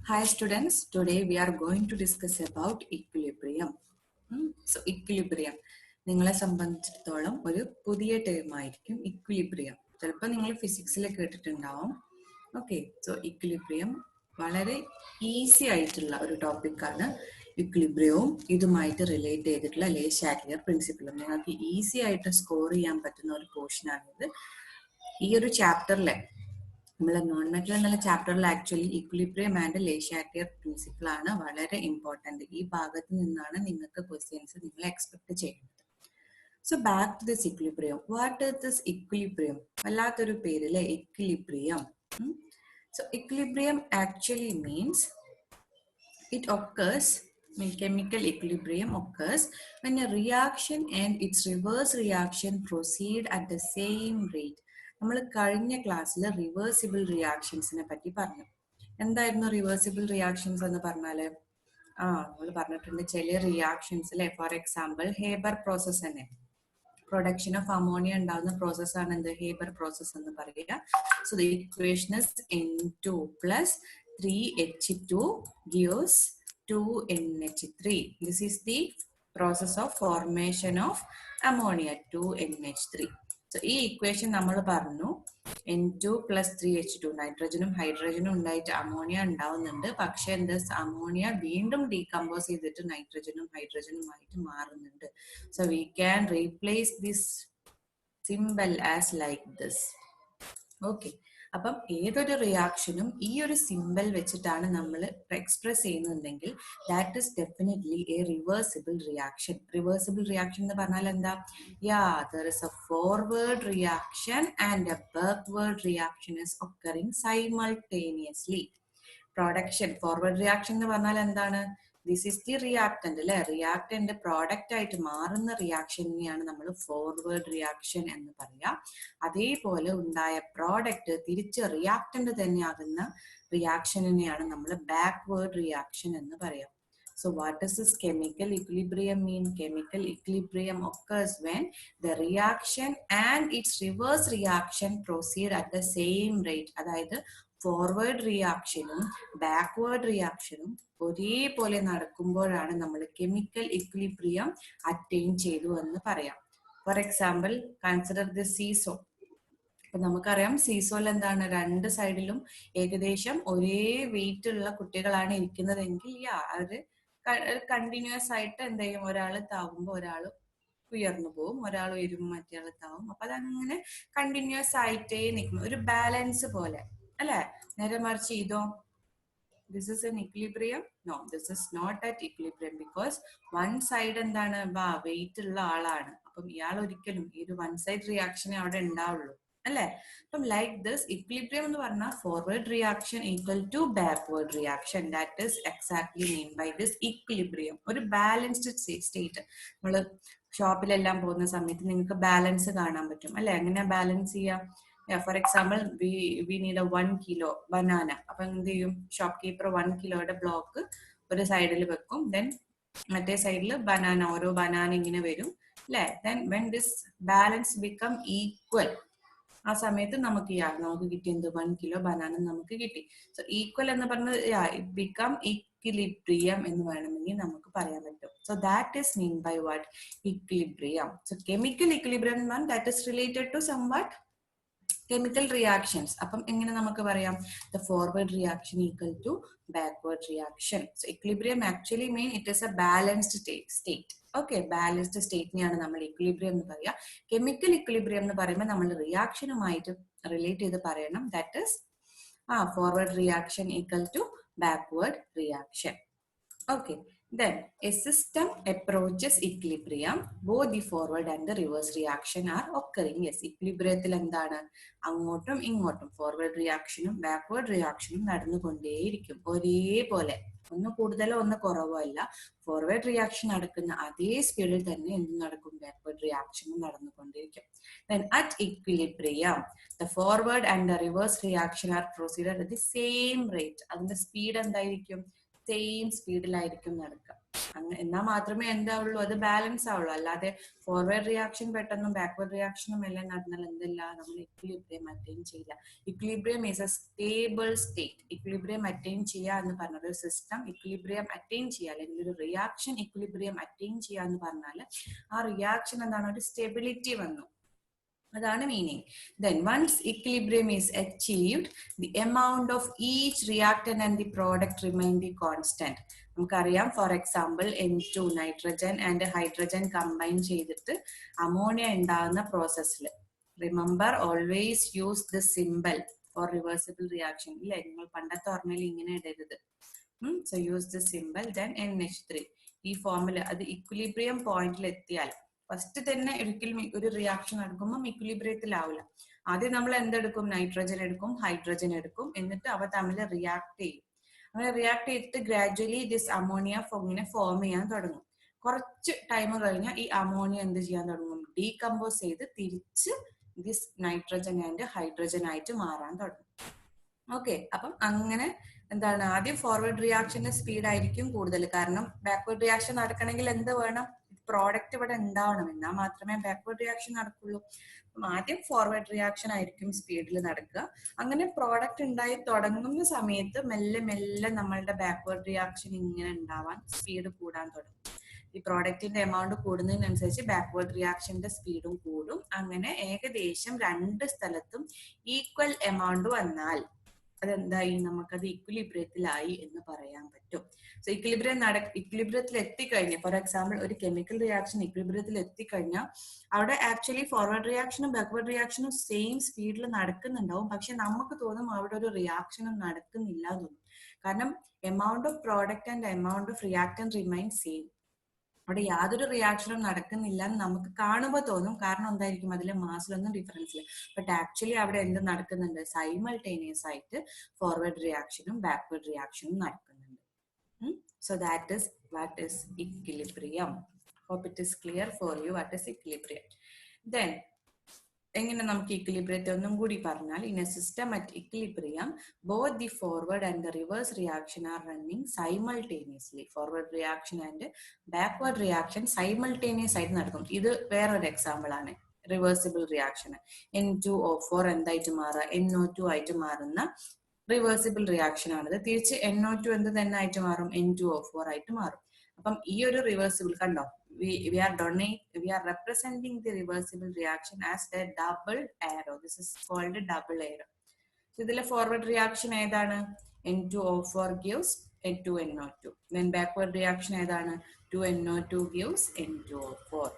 Hi students, today we are going to discuss about equilibrium. So equilibrium നിങ്ങളെ സംബന്ധിച്ചിടത്തോളം ഒരു പുതിയ ടേം ആയിരിക്കും ഇക്വിലിബ്രിയം. ചിലപ്പോൾ നിങ്ങൾ ഫിസിക്സിൽ കേട്ടിട്ടുണ്ടാവും. ഓക്കെ, സോ ഇക്വിലിബ്രിയം വളരെ ഈസി ആയിട്ടുള്ള ഒരു ടോപ്പിക്കാണ്. ഇക്വിലിബ്രിയവും ഇതുമായിട്ട് റിലേറ്റ് ചെയ്തിട്ടുള്ള ലേ ഷാറ്റ്ലിയർ പ്രിൻസിപ്പിളും നിങ്ങൾക്ക് ഈസി ആയിട്ട് സ്കോർ ചെയ്യാൻ പറ്റുന്ന ഒരു പോർഷനാണിത്. ഈ ഒരു ചാപ്റ്ററിലെ നമ്മളെ നോൺ മെറ്റൽ എന്നുള്ള ചാപ്റ്ററിൽ actually equilibrium and Le Chatelier principle ആണ് വളരെ ഇമ്പോർട്ടന്റ്. ഈ ഭാഗത്ത് നിന്നാണ് നിങ്ങൾക്ക് ക്വസ്റ്റ്യൻസ് നിങ്ങൾ എക്സ്പെക്ട് ചെയ്യുന്നത്. So back to this equilibrium. What is this equilibrium? വല്ലാത്തൊരു പേരിലെ ഇക്വിലിബ്രിയം. സോ equilibrium actually means it occurs, chemical equilibrium occurs when a reaction and its reverse reaction proceed at the same rate. നമ്മൾ കഴിഞ്ഞ ക്ലാസ്സിൽ reversible റിയാക്ഷൻസിനെ പറ്റി പറഞ്ഞു. എന്തായിരുന്നു reversible reactions എന്ന് പറഞ്ഞാല്? നമ്മൾ പറഞ്ഞിട്ടുണ്ട് ചില റിയാക്ഷൻസിലെ, ഫോർ എക്സാമ്പിൾ ഹേബർ പ്രോസസ് തന്നെ, പ്രൊഡക്ഷൻ ഓഫ് അമോണിയ ഉണ്ടാകുന്ന പ്രോസസ് ആണ് എന്ത്? ഹേബർ പ്രോസസ് എന്ന് പറയുക. So the equation is N2 plus 3H2 gives 2NH3. This is the process of formation of ammonia, 2NH3. So ഈ ഇക്വേഷൻ നമ്മൾ പറഞ്ഞു N2 plus 3H2, നൈട്രജനും ഹൈഡ്രജനും ഉണ്ടായിട്ട് അമോണിയ ഉണ്ടാവുന്നുണ്ട്. പക്ഷെ എന്ത്? അമോണിയ വീണ്ടും ഡീകമ്പോസ് ചെയ്തിട്ട് നൈട്രജനും ഹൈഡ്രജനുമായിട്ട് മാറുന്നുണ്ട്. So we can replace this symbol as like this. Okay, അപ്പം ഏതൊരു റിയാക്ഷനും ഈ ഒരു സിംബൽ വെച്ചിട്ടാണ് നമ്മൾ എക്സ്പ്രസ് ചെയ്യുന്നുണ്ടെങ്കിൽ that is definitely A reversible reaction. Reversible reaction എന്ന് പറഞ്ഞാൽ എന്താ? there is a forward reaction and a backward reaction is occurring simultaneously. Production, forward reaction എന്ന് പറഞ്ഞാൽ എന്താണ്? ദിസ് ഈസ് ദി റിയാക്ടന്റ് അല്ലെ? റിയാക്ടന്റ് പ്രോഡക്റ്റ് ആയിട്ട് മാറുന്ന റിയാക്ഷനെയാണ് നമ്മൾ ഫോർവേഡ് റിയാക്ഷൻ എന്ന് പറയാ. അതേപോലെ ഉണ്ടായ പ്രോഡക്റ്റ് തിരിച്ച് റിയാക്ടന്റ് തന്നെ ആകുന്ന റിയാക്ഷനെയാണ് നമ്മൾ ബാക്ക്വേർഡ് റിയാക്ഷൻ എന്ന് പറയാം. So what does this chemical equilibrium mean? Chemical equilibrium occurs when the reaction and its reverse reaction proceed at the same rate. അതായത് ഫോർവേഡ് റിയാക്ഷനും ബാക്ക്വേർഡ് റിയാക്ഷനും ഒരേപോലെ നടക്കുമ്പോഴാണ് നമ്മൾ കെമിക്കൽ ഇക്വിലിബ്രിയം അറ്റൈൻ ചെയ്തു എന്ന് പറയാം. Four example, consider the seesaw. അപ്പൊ നമുക്കറിയാം സീസോയിൽ എന്താണ്? രണ്ട് സൈഡിലും ഏകദേശം ഒരേ വെയിറ്റ് ഉള്ള കുട്ടികളാണ് ഇരിക്കുന്നതെങ്കിൽ അവര് കണ്ടിന്യൂസ് ആയിട്ട് എന്ത് ചെയ്യും? ഒരാൾ താവുമ്പോ ഒരാൾ ഉയർന്നു പോവും, ഒരാൾ ഉയരുമ്പോൾ മറ്റേ താവും. അപ്പൊ അതങ്ങനെ കണ്ടിന്യൂസ് ആയിട്ടേ നിൽക്കും, ഒരു ബാലൻസ് പോലെ അല്ലെ? നേരെ മറിച്ച് ഇതോ, this is an equilibrium? No, this is not at equilibrium because one side എന്താണ്? വെയിറ്റ് ഉള്ള ആളാണ്. അപ്പം ഇയാൾ ഒരിക്കലും ഈ ഒരു വൺ സൈഡ് റിയാക്ഷനെ അവിടെ ഉണ്ടാവുള്ളൂ അല്ലെ? അപ്പം ലൈക്ക് ദിസ് ഇക്വിലിബ്രിയം എന്ന് പറഞ്ഞാൽ forward reaction equal to backward reaction. That is exactly mean by this equilibrium. ഒരു ബാലൻസ്ഡ് സ്റ്റേറ്റ്. നമ്മള് ഷോപ്പിലെല്ലാം പോകുന്ന സമയത്ത് നിങ്ങൾക്ക് ബാലൻസ് കാണാൻ പറ്റും അല്ലെ? എങ്ങനെയാ ബാലൻസ് ചെയ്യാം? For example, we need 1 kilo banana. അപ്പൊ എന്ത് ചെയ്യും? ഷോപ്പ് കീപ്പർ 1 kiloയുടെ ബ്ലോക്ക് ഒരു സൈഡിൽ വെക്കും, ദെൻ മറ്റേ സൈഡിൽ ബനാന, ഓരോ ബനാന ഇങ്ങനെ വരും അല്ലെ? Then when this balance become equal, ആ സമയത്ത് നമുക്ക് കിട്ടിയത് 1 kilo ബനാന നമുക്ക് കിട്ടി. സോ ഈക്വൽ എന്ന് പറഞ്ഞത് ഇറ്റ് ബിക്കം ഇക്വിലിബ്രിയം എന്ന് വേണമെങ്കിൽ നമുക്ക് പറയാൻ പറ്റും. So that is mean by what? Equilibrium. So chemical equilibrium that is related to somewhat chemical reactions. അപ്പം എങ്ങനെ നമുക്ക് പറയാം? The forward reaction equal to backward reaction. So equilibrium actually mean it is a balanced state. Okay, balanced സ്റ്റേറ്റിനെയാണ് നമ്മൾ equilibrium എന്ന് പറയാ. Chemical equilibrium എന്ന് പറയുമ്പോൾ നമ്മൾ റിയാക്ഷനുമായിട്ട് റിലേറ്റ് ചെയ്ത് പറയണം. That is forward reaction equal to backward reaction. Okay, then a system approaches equilibrium. Both the forward and the reverse reaction are occurring. Yes, equilibriumത്തിൽ എന്താണ്? അങ്ങോട്ടും ഇങ്ങോട്ടും ഫോർവേഡ് റിയാക്ഷനും ബാക്ക്വേർഡ് റിയാക്ഷനും നടന്നുകൊണ്ടേയിരിക്കും ഒരേപോലെ. ഒന്ന് കൂടുതലോ ഒന്ന് കുറവോ അല്ല. ഫോർവേഡ് റിയാക്ഷൻ നടക്കുന്ന അതേ സ്പീഡിൽ തന്നെ എന്ത് നടക്കും? Backward റിയാക്ഷനും നടന്നുകൊണ്ടിരിക്കും. Then at equilibrium, the forward and the reverse reaction are proceeded at the same rate. അതിന്റെ സ്പീഡ് എന്തായിരിക്കും? സെയിം സ്പീഡിലായിരിക്കും നടക്കുക. എന്നാൽ മാത്രമേ എന്താവുള്ളൂ, അത് ബാലൻസ് ആവുള്ളൂ. അല്ലാതെ ഫോർവേഡ് റിയാക്ഷൻ പെട്ടെന്നും ബാക്ക്വേർഡ് റിയാക്ഷനും എല്ലാം നടന്നാൽ എന്തില്ല, നമ്മൾ ഇക്വിലിബ്രിയം അറ്റൈൻ ചെയ്യില്ല. Equilibrium is A stable state. Equilibrium attain ചെയ്യുക എന്ന് പറഞ്ഞത് ഒരു സിസ്റ്റം ഇക്വിലിബ്രിയം അറ്റൈൻ ചെയ്യുക, അല്ലെങ്കിൽ ഒരു റിയാക്ഷൻ ഇക്വിലിബ്രിയം അറ്റൈൻ ചെയ്യുക എന്ന് പറഞ്ഞാൽ ആ റിയാക്ഷൻ എന്താണ്, ഒരു സ്റ്റെബിലിറ്റി വന്നു, അതാണ് meaning. Then once equilibrium is achieved, the amount of each reactant and the product remain the constant. നമുക്കറിയാം, for example N2 nitrogen and hydrogen combine ചെയ്തിട്ട് അമോണിയ ഉണ്ടാകുന്ന പ്രോസസ്സിൽ, remember always use the symbol for reversible reaction. ഇല്ലേ, നിങ്ങൾ പണ്ടത്തെ ഓർമ്മയിൽ ഇങ്ങനെ ഇടരുത്. So use the symbol. Then NH3 ഈ ഫോമിൽ അത് ഇക്വിലിബ്രിയം പോയിന്റിൽ എത്തിയാൽ, ഫസ്റ്റ് തന്നെ ഒരിക്കലും ഒരു റിയാക്ഷൻ നടക്കുമ്പോൾ ഇക്വിലിബ്രിയത്തിലാവില്ല. ആദ്യം നമ്മൾ എന്തെടുക്കും, നൈട്രജൻ എടുക്കും, ഹൈഡ്രജൻ എടുക്കും, എന്നിട്ട് അവ തമ്മിൽ റിയാക്ട് ചെയ്യും. അങ്ങനെ റിയാക്ട് ചെയ്തിട്ട് ഗ്രാജുവലി ദിസ് അമോണിയ ഇങ്ങനെ ഫോം ചെയ്യാൻ തുടങ്ങും. കുറച്ച് ടൈം കഴിഞ്ഞാൽ ഈ അമോണിയ എന്ത് ചെയ്യാൻ തുടങ്ങും, ഡീകമ്പോസ് ചെയ്ത് തിരിച്ച് ദിസ് നൈട്രജൻ ആൻഡ് ഹൈഡ്രജൻ ആയിട്ട് മാറാൻ തുടങ്ങും. ഓക്കെ, അപ്പം അങ്ങനെ എന്താണ്, ആദ്യം ഫോർവേഡ് റിയാക്ഷന്റെ സ്പീഡ് ആയിരിക്കും കൂടുതൽ. കാരണം ബാക്ക്വേർഡ് റിയാക്ഷൻ നടക്കണമെങ്കിൽ എന്ത് വേണം, പ്രോഡക്റ്റ് ഇവിടെ ഉണ്ടാവണം, എന്നാൽ മാത്രമേ ബാക്ക്വേർഡ് റിയാക്ഷൻ നടക്കുള്ളൂ. ആദ്യം ഫോർവേഡ് റിയാക്ഷൻ ആയിരിക്കും സ്പീഡിൽ നടക്കുക. അങ്ങനെ പ്രോഡക്റ്റ് ഉണ്ടായി തുടങ്ങുന്ന സമയത്ത് മെല്ലെ മെല്ലെ നമ്മളുടെ ബാക്ക്വേർഡ് റിയാക്ഷൻ ഇങ്ങനെ ഉണ്ടാവാൻ സ്പീഡ് കൂടാൻ തുടങ്ങും. ഈ പ്രോഡക്റ്റിന്റെ എമൗണ്ട് കൂടുന്നതിനനുസരിച്ച് ബാക്ക്വേർഡ് റിയാക്ഷന്റെ സ്പീഡും കൂടും. അങ്ങനെ ഏകദേശം രണ്ട് സ്ഥലത്തും ഈക്വൽ എമൗണ്ട് വന്നാൽ അതെന്തായി, നമുക്കത് ഇക്വിലിബ്രിയത്തിലായി എന്ന് പറയാൻ പറ്റും. സോ ഇക്വിലിബ്രിയത്തിൽ എത്തിക്കഴിഞ്ഞാൽ, ഫോർ എക്സാമ്പിൾ ഒരു കെമിക്കൽ റിയാക്ഷൻ ഇക്വിലിബ്രിയത്തിൽ എത്തിക്കഴിഞ്ഞാൽ അവിടെ ആക്ച്വലി ഫോർവേഡ് റിയാക്ഷനും ബാക്ക്വേർഡ് റിയാക്ഷനും സെയിം സ്പീഡിൽ നടക്കുന്നുണ്ടാവും. പക്ഷെ നമുക്ക് തോന്നും അവിടെ ഒരു റിയാക്ഷനും നടക്കുന്നില്ല എന്ന് തോന്നും. കാരണം amount of product and amount of reactant remain same. അവിടെ യാതൊരു റിയാക്ഷനും നടക്കുന്നില്ല എന്ന് നമുക്ക് കാണുമ്പോൾ തോന്നും. കാരണം എന്തായിരിക്കും, അതിലെ മാസിലൊന്നും ഡിഫറൻസ് ഇല്ല. ബട്ട് ആക്ച്വലി അവിടെ എന്ത് നടക്കുന്നുണ്ട്, സൈമൾട്ടേനിയസ് ആയിട്ട് ഫോർവേഡ് റിയാക്ഷനും ബാക്ക്വേർഡ് റിയാക്ഷനും നടക്കുന്നുണ്ട്. So that is what is equilibrium. Hope it is clear for you what is equilibrium. Then എങ്ങനെ നമുക്ക് ഇക്വിലിബ്രിയത്തെ ഒന്നും കൂടി പറഞ്ഞാൽ, in a system at equilibrium both the forward and the reverse reaction are running simultaneously. Forward reaction and backward reaction simultaneous ആയിട്ട് നടക്കും. ഇത് വേറൊരു എക്സാമ്പിൾ ആണ്. റിവേഴ്സിബിൾ റിയാക്ഷൻ N2O4 എന്തായിട്ട് മാറുക, NO2 ആയിട്ട് മാറുന്ന റിവേഴ്സിബിൾ റിയാക്ഷൻ ആണിത്. തിരിച്ച് NO2 എന്ത് തന്നെ ആയിട്ട് മാറും, N2O4 ആയിട്ട് മാറും. അപ്പം ഈ ഒരു റിവേഴ്സിബിൾ കണ്ടോ, we are representing the reversible reaction as the double arrow. This is called double arrow. So ഇതിലെ forward reaction ഏതാണ്, N2O4 gives N2NO2. Then backward reaction ഏതാണ്, 2NO2 gives N2O4.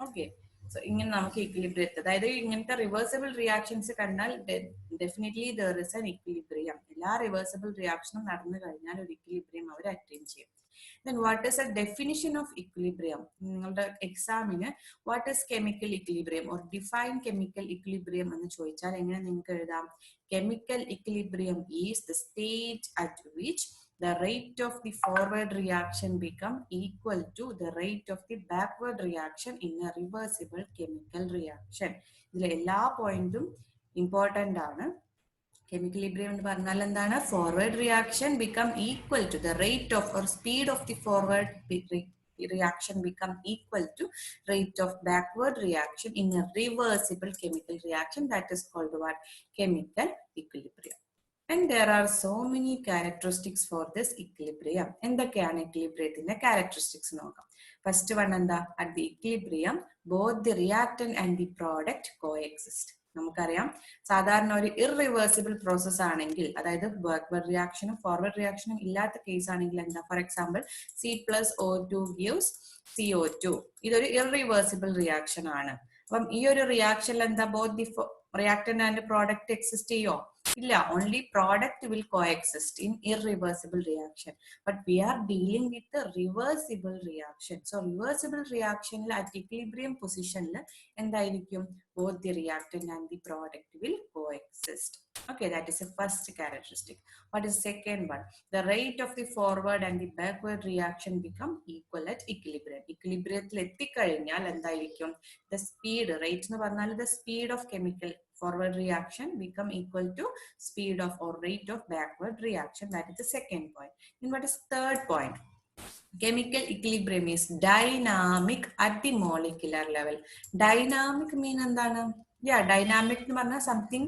Okay. So ഇങ്ങനെ നമുക്ക് ഇക്വിലിബ്രിയത്തെ, അതായത് ഇങ്ങനത്തെ റിവേഴ്സിബിൾ റിയാക്ഷൻസ് കണ്ടാൽ definitely there is an equilibrium. എല്ലാ reversible റിയാക്ഷനും നടന്നു കഴിഞ്ഞാൽ ഒരു ഇക്വിലിബ്രിയം അവർ അറ്റൈൻ ചെയ്യും. Then what is a definition of equilibrium? നിങ്ങളുടെ എക്സാമിന് what is chemical equilibrium or define chemical equilibrium എന്ന് ചോദിച്ചാൽ എങ്ങനെ നിങ്ങൾക്ക് എഴുതാം, chemical equilibrium is the state at which the rate of the forward reaction become equal to the rate of the backward reaction in a reversible chemical reaction. ഇതിലെ എല്ലാ പോയിന്റും important ആണ്. Chemical equilibrium എന്ന് പറഞ്ഞാൽ എന്താണ്, forward reaction become equal to the rate of or speed of the forward reaction become equal to rate of backward reaction in a reversible chemical reaction. That is called what, chemical equilibrium. And there are so many characteristics for this equilibrium. എന്തൊക്കെയാണ് equilibriumത്തിന്റെ characteristics നോക്കാം. First one എന്താ, at the equilibrium both the reactant and the product coexist. നമുക്കറിയാം സാധാരണ ഒരു irreversible process ആണെങ്കിൽ, അതായത് backward റിയാക്ഷനും forward റിയാക്ഷനും ഇല്ലാത്ത case ആണെങ്കിൽ എന്താ, for example C+O2 gives CO2. ഇതൊരു ഇറിവേഴ്സിബിൾ റിയാക്ഷൻ ആണ്. അപ്പം ഈ ഒരു റിയാക്ഷനിൽ എന്താ, both the reactant and product exist ചെയ്യോ, ഇല്ല. Only product will coexist in irreversible reaction. But we are dealing with reversible reaction. So reversible റിയാക്ഷനിൽ അറ്റ് ഇക്വിലിബ്രിയം പൊസിഷനിൽ എന്തായിരിക്കും, both the reactant and the product will coexist. Okay, that is the first characteristic. What is the second one? The rate of the forward and the backward reaction become equal at equilibrium. Equilibriumത്തിൽ എത്തിക്കഴിഞ്ഞാൽ എന്തായിരിക്കും, the speed, rate എന്ന് പറഞ്ഞാൽ the speed of chemical forward reaction become equal to speed of or rate of backward reaction. That is the second point. Then what is third point? Chemical equilibrium is dynamic at the molecular level. Dynamic mean എന്താണ്? Yeah, dynamic എന്ന് പറഞ്ഞാൽ something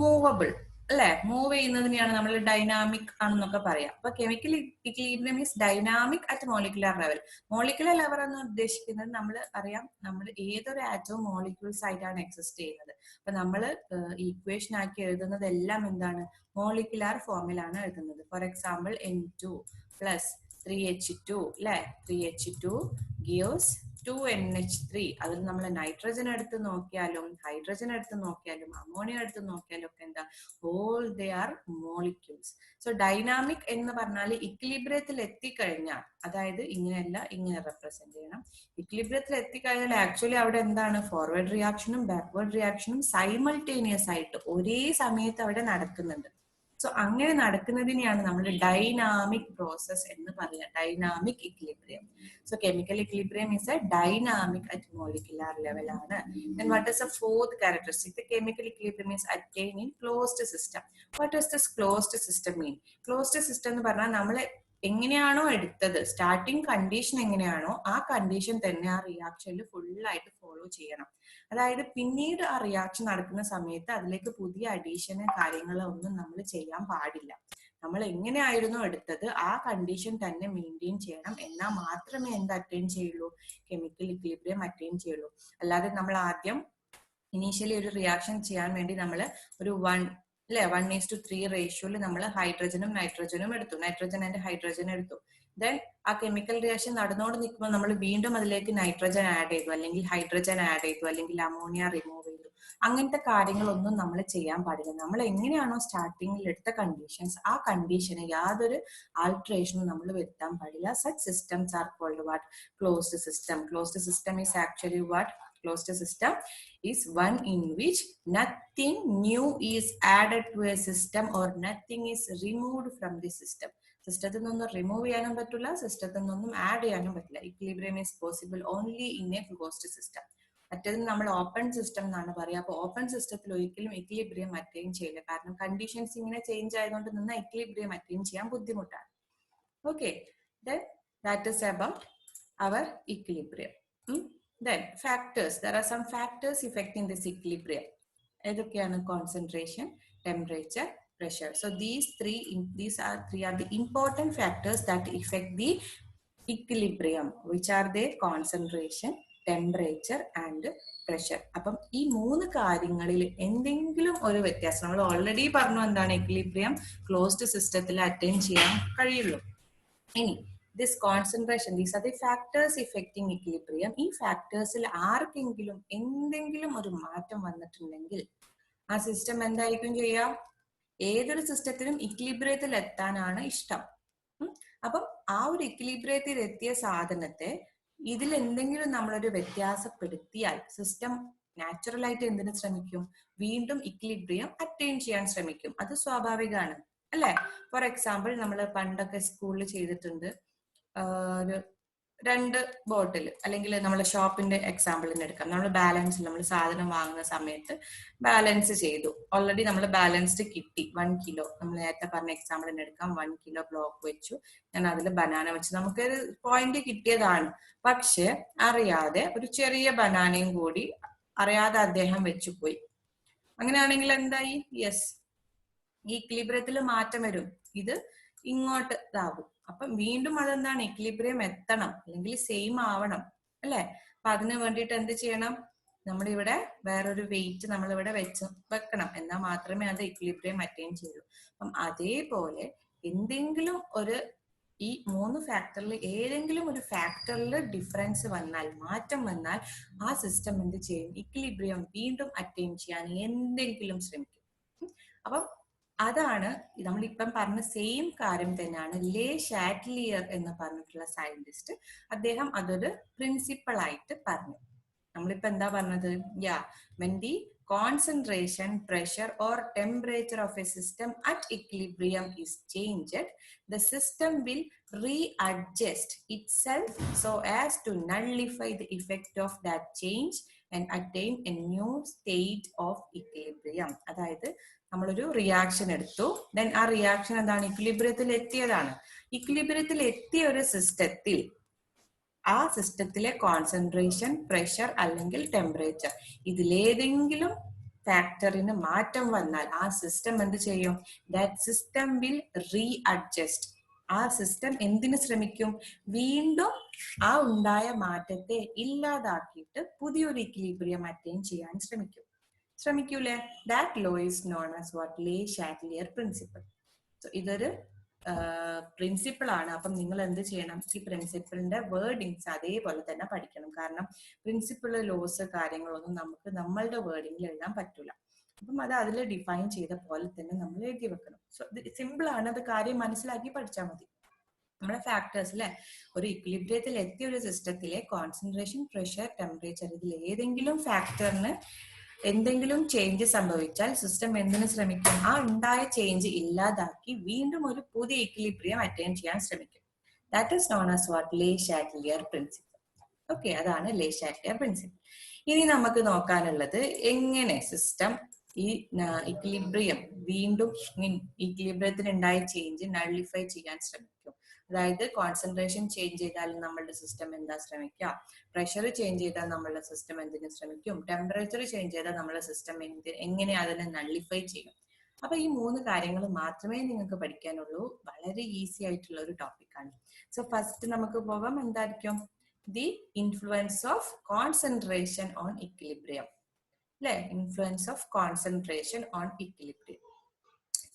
movable. അല്ലെ? Move ചെയ്യുന്നതിനെയാണ് നമ്മൾ dynamic ആണെന്നൊക്കെ പറയാം. അപ്പൊ chemical equilibrium is dynamic at molecular level. Molecular level എന്ന് ഉദ്ദേശിക്കുന്നത് നമ്മൾ അറിയാം, നമ്മൾ ഏതൊരു ആറ്റവും മോളിക്യൂൾസ് ആയിട്ടാണ് എക്സിസ്റ്റ് ചെയ്യുന്നത്. അപ്പൊ നമ്മൾ ഈക്വേഷൻ ആക്കി എഴുതുന്നത് എല്ലാം എന്താണ്? മോളിക്കുലാർ ഫോമിലാണ് എഴുതുന്നത്. Four example N2 plus 3H2 അല്ലെ, 3H2 gives 2NH3. അതിൽ നമ്മൾ നൈട്രജൻ എടുത്ത് നോക്കിയാലും ഹൈഡ്രജൻ എടുത്ത് നോക്കിയാലും അമോണിയ എടുത്ത് നോക്കിയാലും ഒക്കെ എന്താ, all they are molecules. So dynamic എന്ന് പറഞ്ഞാൽ ഇക്വിലിബ്രിയത്തിൽ എത്തിക്കഴിഞ്ഞാൽ, അതായത് ഇങ്ങനെയല്ല ഇങ്ങനെ റെപ്രസെന്റ് ചെയ്യണം. ഇക്വിലിബ്രിയത്തിൽ എത്തിക്കഴിഞ്ഞാൽ ആക്ച്വലി അവിടെ എന്താണ്, ഫോർവേഡ് റിയാക്ഷനും ബാക്ക്വേർഡ് റിയാക്ഷനും സൈമൾട്ടേനിയസ് ആയിട്ട് ഒരേ സമയത്ത് അവിടെ നടക്കുന്നുണ്ട്. സോ അങ്ങനെ നടക്കുന്നതിനെയാണ് നമ്മൾ ഡൈനാമിക് പ്രോസസ് എന്ന് പറയുക, dynamic equilibrium. So chemical equilibrium is A dynamic at molecular level ആണ്. Then what is the fourth characteristic? The chemical equilibrium is attained in closed system. What does this closed system mean? Closed system എന്ന് പറഞ്ഞാൽ നമ്മൾ എങ്ങനെയാണോ എടുത്തത്, starting condition എങ്ങനെയാണോ ആ condition തന്നെ ആ റിയാക്ഷനിൽ ഫുള്ളായിട്ട് ഫോളോ ചെയ്യണം. അതായത് പിന്നീട് ആ റിയാക്ഷൻ നടക്കുന്ന സമയത്ത് അതിലേക്ക് പുതിയ അഡീഷന് കാര്യങ്ങളോ ഒന്നും നമ്മൾ ചെയ്യാൻ പാടില്ല. നമ്മൾ എങ്ങനെയായിരുന്നു എടുത്തത് ആ കണ്ടീഷൻ തന്നെ മെയിൻറ്റെയിൻ ചെയ്യണം. എന്നാൽ മാത്രമേ എന്ത് അറ്റൈൻ ചെയ്യുള്ളൂ, കെമിക്കൽ ഇക്വിലിബ്രിയം അറ്റൈൻ ചെയ്യുള്ളൂ. അല്ലാതെ നമ്മൾ ആദ്യം ഇനീഷ്യലി ഒരു റിയാക്ഷൻ ചെയ്യാൻ വേണ്ടി നമ്മൾ ഒരു 1:3 റേഷ്യോയിൽ നമ്മൾ ഹൈഡ്രജനും നൈട്രജനും എടുത്തു, നൈട്രജൻ ആൻഡ് ഹൈഡ്രജൻ എടുത്തു. ദെൻ ആ കെമിക്കൽ റിയാക്ഷൻ നടന്നുകൊണ്ട് നിൽക്കുമ്പോൾ നമ്മൾ വീണ്ടും അതിലേക്ക് നൈട്രജൻ ആഡ് ചെയ്തു, അല്ലെങ്കിൽ ഹൈഡ്രജൻ ആഡ് ചെയ്തു, അല്ലെങ്കിൽ അമോണിയ റിമൂവ് ചെയ്തു. അങ്ങനത്തെ കാര്യങ്ങളൊന്നും നമ്മൾ ചെയ്യാൻ പാടില്ല. നമ്മൾ എങ്ങനെയാണോ സ്റ്റാർട്ടിങ്ങിൽ എടുത്ത കണ്ടീഷൻസ് ആ കണ്ടീഷന് യാതൊരു ആൾട്രേഷനും നമ്മൾ വരുത്താൻ പാടില്ല. Such systems are called what, closed system. Closed system is actually what, closed system is one in which nothing new is added to a system or nothing is removed from the system. സിസ്റ്റത്തിൽ നിന്നും remove ചെയ്യാനും പറ്റില്ല, സിസ്റ്റത്തിൽ നിന്നും add ചെയ്യാനും പറ്റില്ല. Equilibrium is possible only in A closed system. മറ്റേത് നമ്മൾ ഓപ്പൺ സിസ്റ്റം എന്നാണ് പറയുക. അപ്പൊ ഓപ്പൺ സിസ്റ്റത്തിൽ ഒരിക്കലും ഇക്വിലിബ്രിയം അറ്റൈൻ ചെയ്യില്ല. കാരണം കണ്ടീഷൻസ് ഇങ്ങനെ ചേഞ്ച് ആയതുകൊണ്ട് നിന്ന് ഇക്വിലിബ്രിയം അറ്റൈൻ ചെയ്യാൻ ബുദ്ധിമുട്ടാണ്. Okay, that is about our equilibrium. Then factors, there are some factors affecting this equilibrium. ഏതൊക്കെയാണ്? concentration, temperature, pressure. So these three are the important factors that affect the equilibrium. Which are they? concentration, temperature and pressure. അപ്പം ഈ മൂന്ന് കാര്യങ്ങളിൽ എന്തെങ്കിലും ഒരു വ്യത്യാസം, നമ്മൾ already പറഞ്ഞു എന്താണ്, equilibrium ക്ലോസ്ഡ് സിസ്റ്റത്തിൽ അറ്റൈൻ ചെയ്യാൻ കഴിയുള്ളൂ. ഇനി this concentration, these are the factors affecting equilibrium. ഈ ഫാക്ടേഴ്സിൽ ആർക്കെങ്കിലും എന്തെങ്കിലും ഒരു മാറ്റം വന്നിട്ടുണ്ടെങ്കിൽ ആ സിസ്റ്റം എന്തായിരിക്കും ചെയ്യാം? ഏതൊരു സിസ്റ്റത്തിനും ഇക്വിലിബ്രിയത്തിൽ എത്താനാണ് ഇഷ്ടം. അപ്പം ആ ഒരു ഇക്വിലിബ്രിയത്തിൽ എത്തിയ സാധനത്തെ ഇതിൽ എന്തെങ്കിലും നമ്മളൊരു വ്യത്യാസപ്പെടുത്തിയാൽ സിസ്റ്റം നാച്ചുറൽ ആയിട്ട് എന്തിനു ശ്രമിക്കും? വീണ്ടും ഇക്വിലിബ്രിയം അറ്റൈൻ ചെയ്യാൻ ശ്രമിക്കും. അത് സ്വാഭാവികമാണ് അല്ലെ? ഫോർ എക്സാമ്പിൾ നമ്മൾ പണ്ടൊക്കെ സ്കൂളിൽ ചെയ്തിട്ടുണ്ട്, ഒരു 2 ബോട്ടിൽ, അല്ലെങ്കിൽ നമ്മൾ ഷോപ്പിന്റെ എക്സാമ്പിളിന് എടുക്കാം. നമ്മൾ ബാലൻസ്, നമ്മൾ സാധനം വാങ്ങുന്ന സമയത്ത് ബാലൻസ് ചെയ്തു, ഓൾറെഡി നമ്മൾ ബാലൻസ്ഡ് കിട്ടി 1 കിലോ. നമ്മൾ നേരത്തെ പറഞ്ഞ എക്സാമ്പിളിന് എടുക്കാം, 1 കിലോ ബ്ലോക്ക് വെച്ചു, ഞാൻ അതിൽ ബനാന വെച്ചു, നമുക്കൊരു പോയിന്റ് കിട്ടിയതാണ്. പക്ഷെ അറിയാതെ ഒരു ചെറിയ ബനാനയും കൂടി അറിയാതെ അദ്ദേഹം വെച്ചു പോയി. അങ്ങനെയാണെങ്കിൽ എന്തായി? യെസ്, ഈ ഇക്വിലിബ്രിയത്തിൽ മാറ്റം വരും, ഇത് ഇങ്ങോട്ട് ഇതാകും. അപ്പം വീണ്ടും അതെന്താണ്, ഇക്വിലിബ്രിയം എത്തണം, അല്ലെങ്കിൽ സെയിം ആവണം അല്ലെ? അപ്പൊ അതിന് വേണ്ടിയിട്ട് എന്ത് ചെയ്യണം? നമ്മളിവിടെ വേറൊരു വെയിറ്റ് നമ്മളിവിടെ വെക്കണം, എന്നാൽ മാത്രമേ അത് ഇക്വിലിബ്രിയം അറ്റൈൻ ചെയ്യൂ. അപ്പം അതേപോലെ എന്തെങ്കിലും ഒരു ഈ 3 ഫാക്ടറിൽ ഏതെങ്കിലും ഒരു ഫാക്ടറിൽ ഡിഫറൻസ് വന്നാൽ, മാറ്റം വന്നാൽ, ആ സിസ്റ്റം എന്ത് ചെയ്യും? ഇക്വിലിബ്രിയം വീണ്ടും അറ്റൈൻ ചെയ്യാൻ എന്തെങ്കിലും ശ്രമിക്കും. അപ്പം അതാണ് നമ്മളിപ്പം പറഞ്ഞ സെയിം കാര്യം തന്നെയാണ് ലേ ഷാറ്റ്ലിയർ എന്ന് പറഞ്ഞിട്ടുള്ള സയന്റിസ്റ്റ്, അദ്ദേഹം അതൊരു പ്രിൻസിപ്പിൾ ആയിട്ട് പറഞ്ഞു. നമ്മളിപ്പോ എന്താ പറഞ്ഞത്? when the concentration, pressure or temperature of a system at equilibrium is changed, the system will readjust itself so as to nullify the effect of that change and attain a new state of equilibrium. അതായത് നമ്മളൊരു reaction എടുത്തു. Then ആ reaction എന്താണ്? ഇക്വിലിബ്രിയത്തിൽ എത്തിയതാണ്. ഇക്വിലിബ്രിയത്തിൽ എത്തിയ ഒരു സിസ്റ്റത്തിൽ ആ സിസ്റ്റത്തിലെ കോൺസെൻട്രേഷൻ, പ്രഷർ അല്ലെങ്കിൽ ടെമ്പറേച്ചർ ഇതിലേതെങ്കിലും ഫാക്ടറിന് മാറ്റം വന്നാൽ ആ സിസ്റ്റം എന്ത് ചെയ്യും? That system will re adjust. ആ സിസ്റ്റം എന്തിനു ശ്രമിക്കും? വീണ്ടും ആ ഉണ്ടായ മാറ്റത്തെ ഇല്ലാതാക്കിയിട്ട് പുതിയൊരു ഇക്വിലിബ്രിയം അറ്റൈൻ ചെയ്യാൻ ശ്രമിക്കൂലേ? That law is known as what? Le Chatelier principle. So ഇതൊരു പ്രിൻസിപ്പിൾ ആണ്. അപ്പം നിങ്ങൾ എന്ത് ചെയ്യണം? ഈ പ്രിൻസിപ്പിളിന്റെ വേർഡിങ്സ് അതേപോലെ തന്നെ പഠിക്കണം. കാരണം പ്രിൻസിപ്പിൾ, ലോസ്, കാര്യങ്ങളൊന്നും നമുക്ക് നമ്മളുടെ വേർഡിങ്ങിൽ എഴുതാൻ പറ്റൂല. അപ്പം അത് അതിൽ ഡിഫൈൻ ചെയ്ത പോലെ തന്നെ നമ്മൾ എഴുതി വെക്കണം. സോ ഇത് സിമ്പിൾ ആണ്, അത് കാര്യം മനസ്സിലാക്കി പഠിച്ചാൽ മതി. നമ്മുടെ ഫാക്ടേഴ്സ് അല്ലെ, ഒരു ഇക്വിലിബ്രിയത്തിൽ എത്തിയ ഒരു സിസ്റ്റത്തിലെ കോൺസെൻട്രേഷൻ, പ്രഷർ, ടെമ്പറേച്ചർ ഇതിൽ ഏതെങ്കിലും ഫാക്ടറിന് എന്തെങ്കിലും ചേഞ്ച് സംഭവിച്ചാൽ സിസ്റ്റം എന്തിനു ശ്രമിക്കും? ആ ഉണ്ടായ ചേഞ്ച് ഇല്ലാതാക്കി വീണ്ടും ഒരു പുതിയ ഇക്വിലിബ്രിയം അറ്റൈൻ ചെയ്യാൻ ശ്രമിക്കും. That is known as what? Le Chatelier principle. Okay, അതാണ് ലേ ഷാറ്റ്ലിയർ പ്രിൻസിപ്പിൾ. ഇനി നമുക്ക് നോക്കാനുള്ളത് എങ്ങനെ സിസ്റ്റം ഈ ഇക്വിലിബ്രിയം വീണ്ടും ഇക്വിലിബ്രിയത്തിന് ഉണ്ടായ ചേഞ്ച് നള്ളിഫൈ ചെയ്യാൻ ശ്രമിക്കും. അതായത് കോൺസെൻട്രേഷൻ ചേഞ്ച് ചെയ്താൽ നമ്മളുടെ സിസ്റ്റം എന്താ ശ്രമിക്കുക? പ്രഷർ ചേഞ്ച് ചെയ്താൽ നമ്മളുടെ സിസ്റ്റം എന്തിനു ശ്രമിക്കും? ടെമ്പറേച്ചർ ചേഞ്ച് ചെയ്താൽ നമ്മളുടെ സിസ്റ്റം എങ്ങനെ അതിനെ നള്ളിഫൈ ചെയ്യും? അപ്പൊ ഈ 3 കാര്യങ്ങൾ മാത്രമേ നിങ്ങൾക്ക് പഠിക്കാനുള്ളൂ. വളരെ ഈസി ആയിട്ടുള്ള ഒരു ടോപ്പിക്കാണ്. സോ ഫസ്റ്റ് നമുക്ക് പോകാം. എന്തായിരിക്കും? The influence of concentration on equilibrium. അല്ലെ, influence of concentration on equilibrium.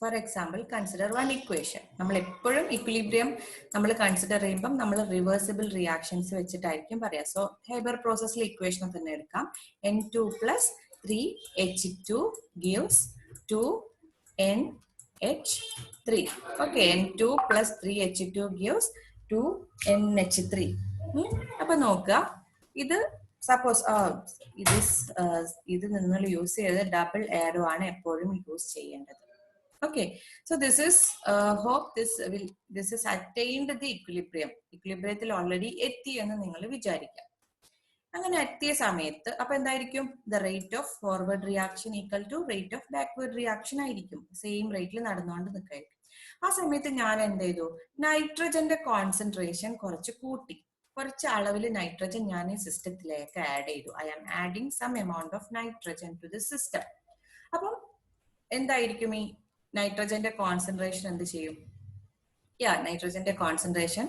For example, consider one equation. നമ്മൾ എപ്പോഴും ഇക്വിലിബ്രിയം നമ്മൾ കൺസിഡർ ചെയ്യുമ്പോൾ നമ്മൾ റിവേഴ്സിബിൾ റിയാക്ഷൻസ് വെച്ചിട്ടായിരിക്കും പറയാം. സോ ഹേബർ പ്രോസസ്സിലെ ഇക്വേഷൻ തന്നെ എടുക്കാം. N2 + 3H2 gives 2NH3. Okay, N2 + 3H2 gives 2NH3. അപ്പൊ നോക്കുക, ഇത് സപ്പോസ് ഇത് നിങ്ങൾ യൂസ് ചെയ്ത് ഡബിൾ ആരോ ആണ് എപ്പോഴും യൂസ് ചെയ്യേണ്ടത്. Okay, so this is hope this is attained the equilibrium. Equilibriumത്തിൽ ഓൾറെഡി എത്തി എന്ന് നിങ്ങൾ വിചാരിക്കാം. അങ്ങനെ എത്തിയ സമയത്ത് അപ്പൊ എന്തായിരിക്കും? The rate of forward reaction equal to rate of backward reaction ആയിരിക്കും. സെയിം റേറ്റിൽ നടന്നുകൊണ്ട് നിൽക്കായിരിക്കും. ആ സമയത്ത് ഞാൻ എന്ത് ചെയ്തു? നൈട്രജന്റെ കോൺസെൻട്രേഷൻ കുറച്ച് കൂട്ടി. കുറച്ച് അളവിൽ നൈട്രജൻ ഞാൻ ഈ സിസ്റ്റത്തിലേക്ക് ആഡ് ചെയ്തു. I am adding some amount of nitrogen to the system. അപ്പം എന്തായിരിക്കും? ഈ നൈട്രജന്റെ കോൺസെൻട്രേഷൻ എന്ത് ചെയ്യും? നൈട്രജന്റെ കോൺസെൻട്രേഷൻ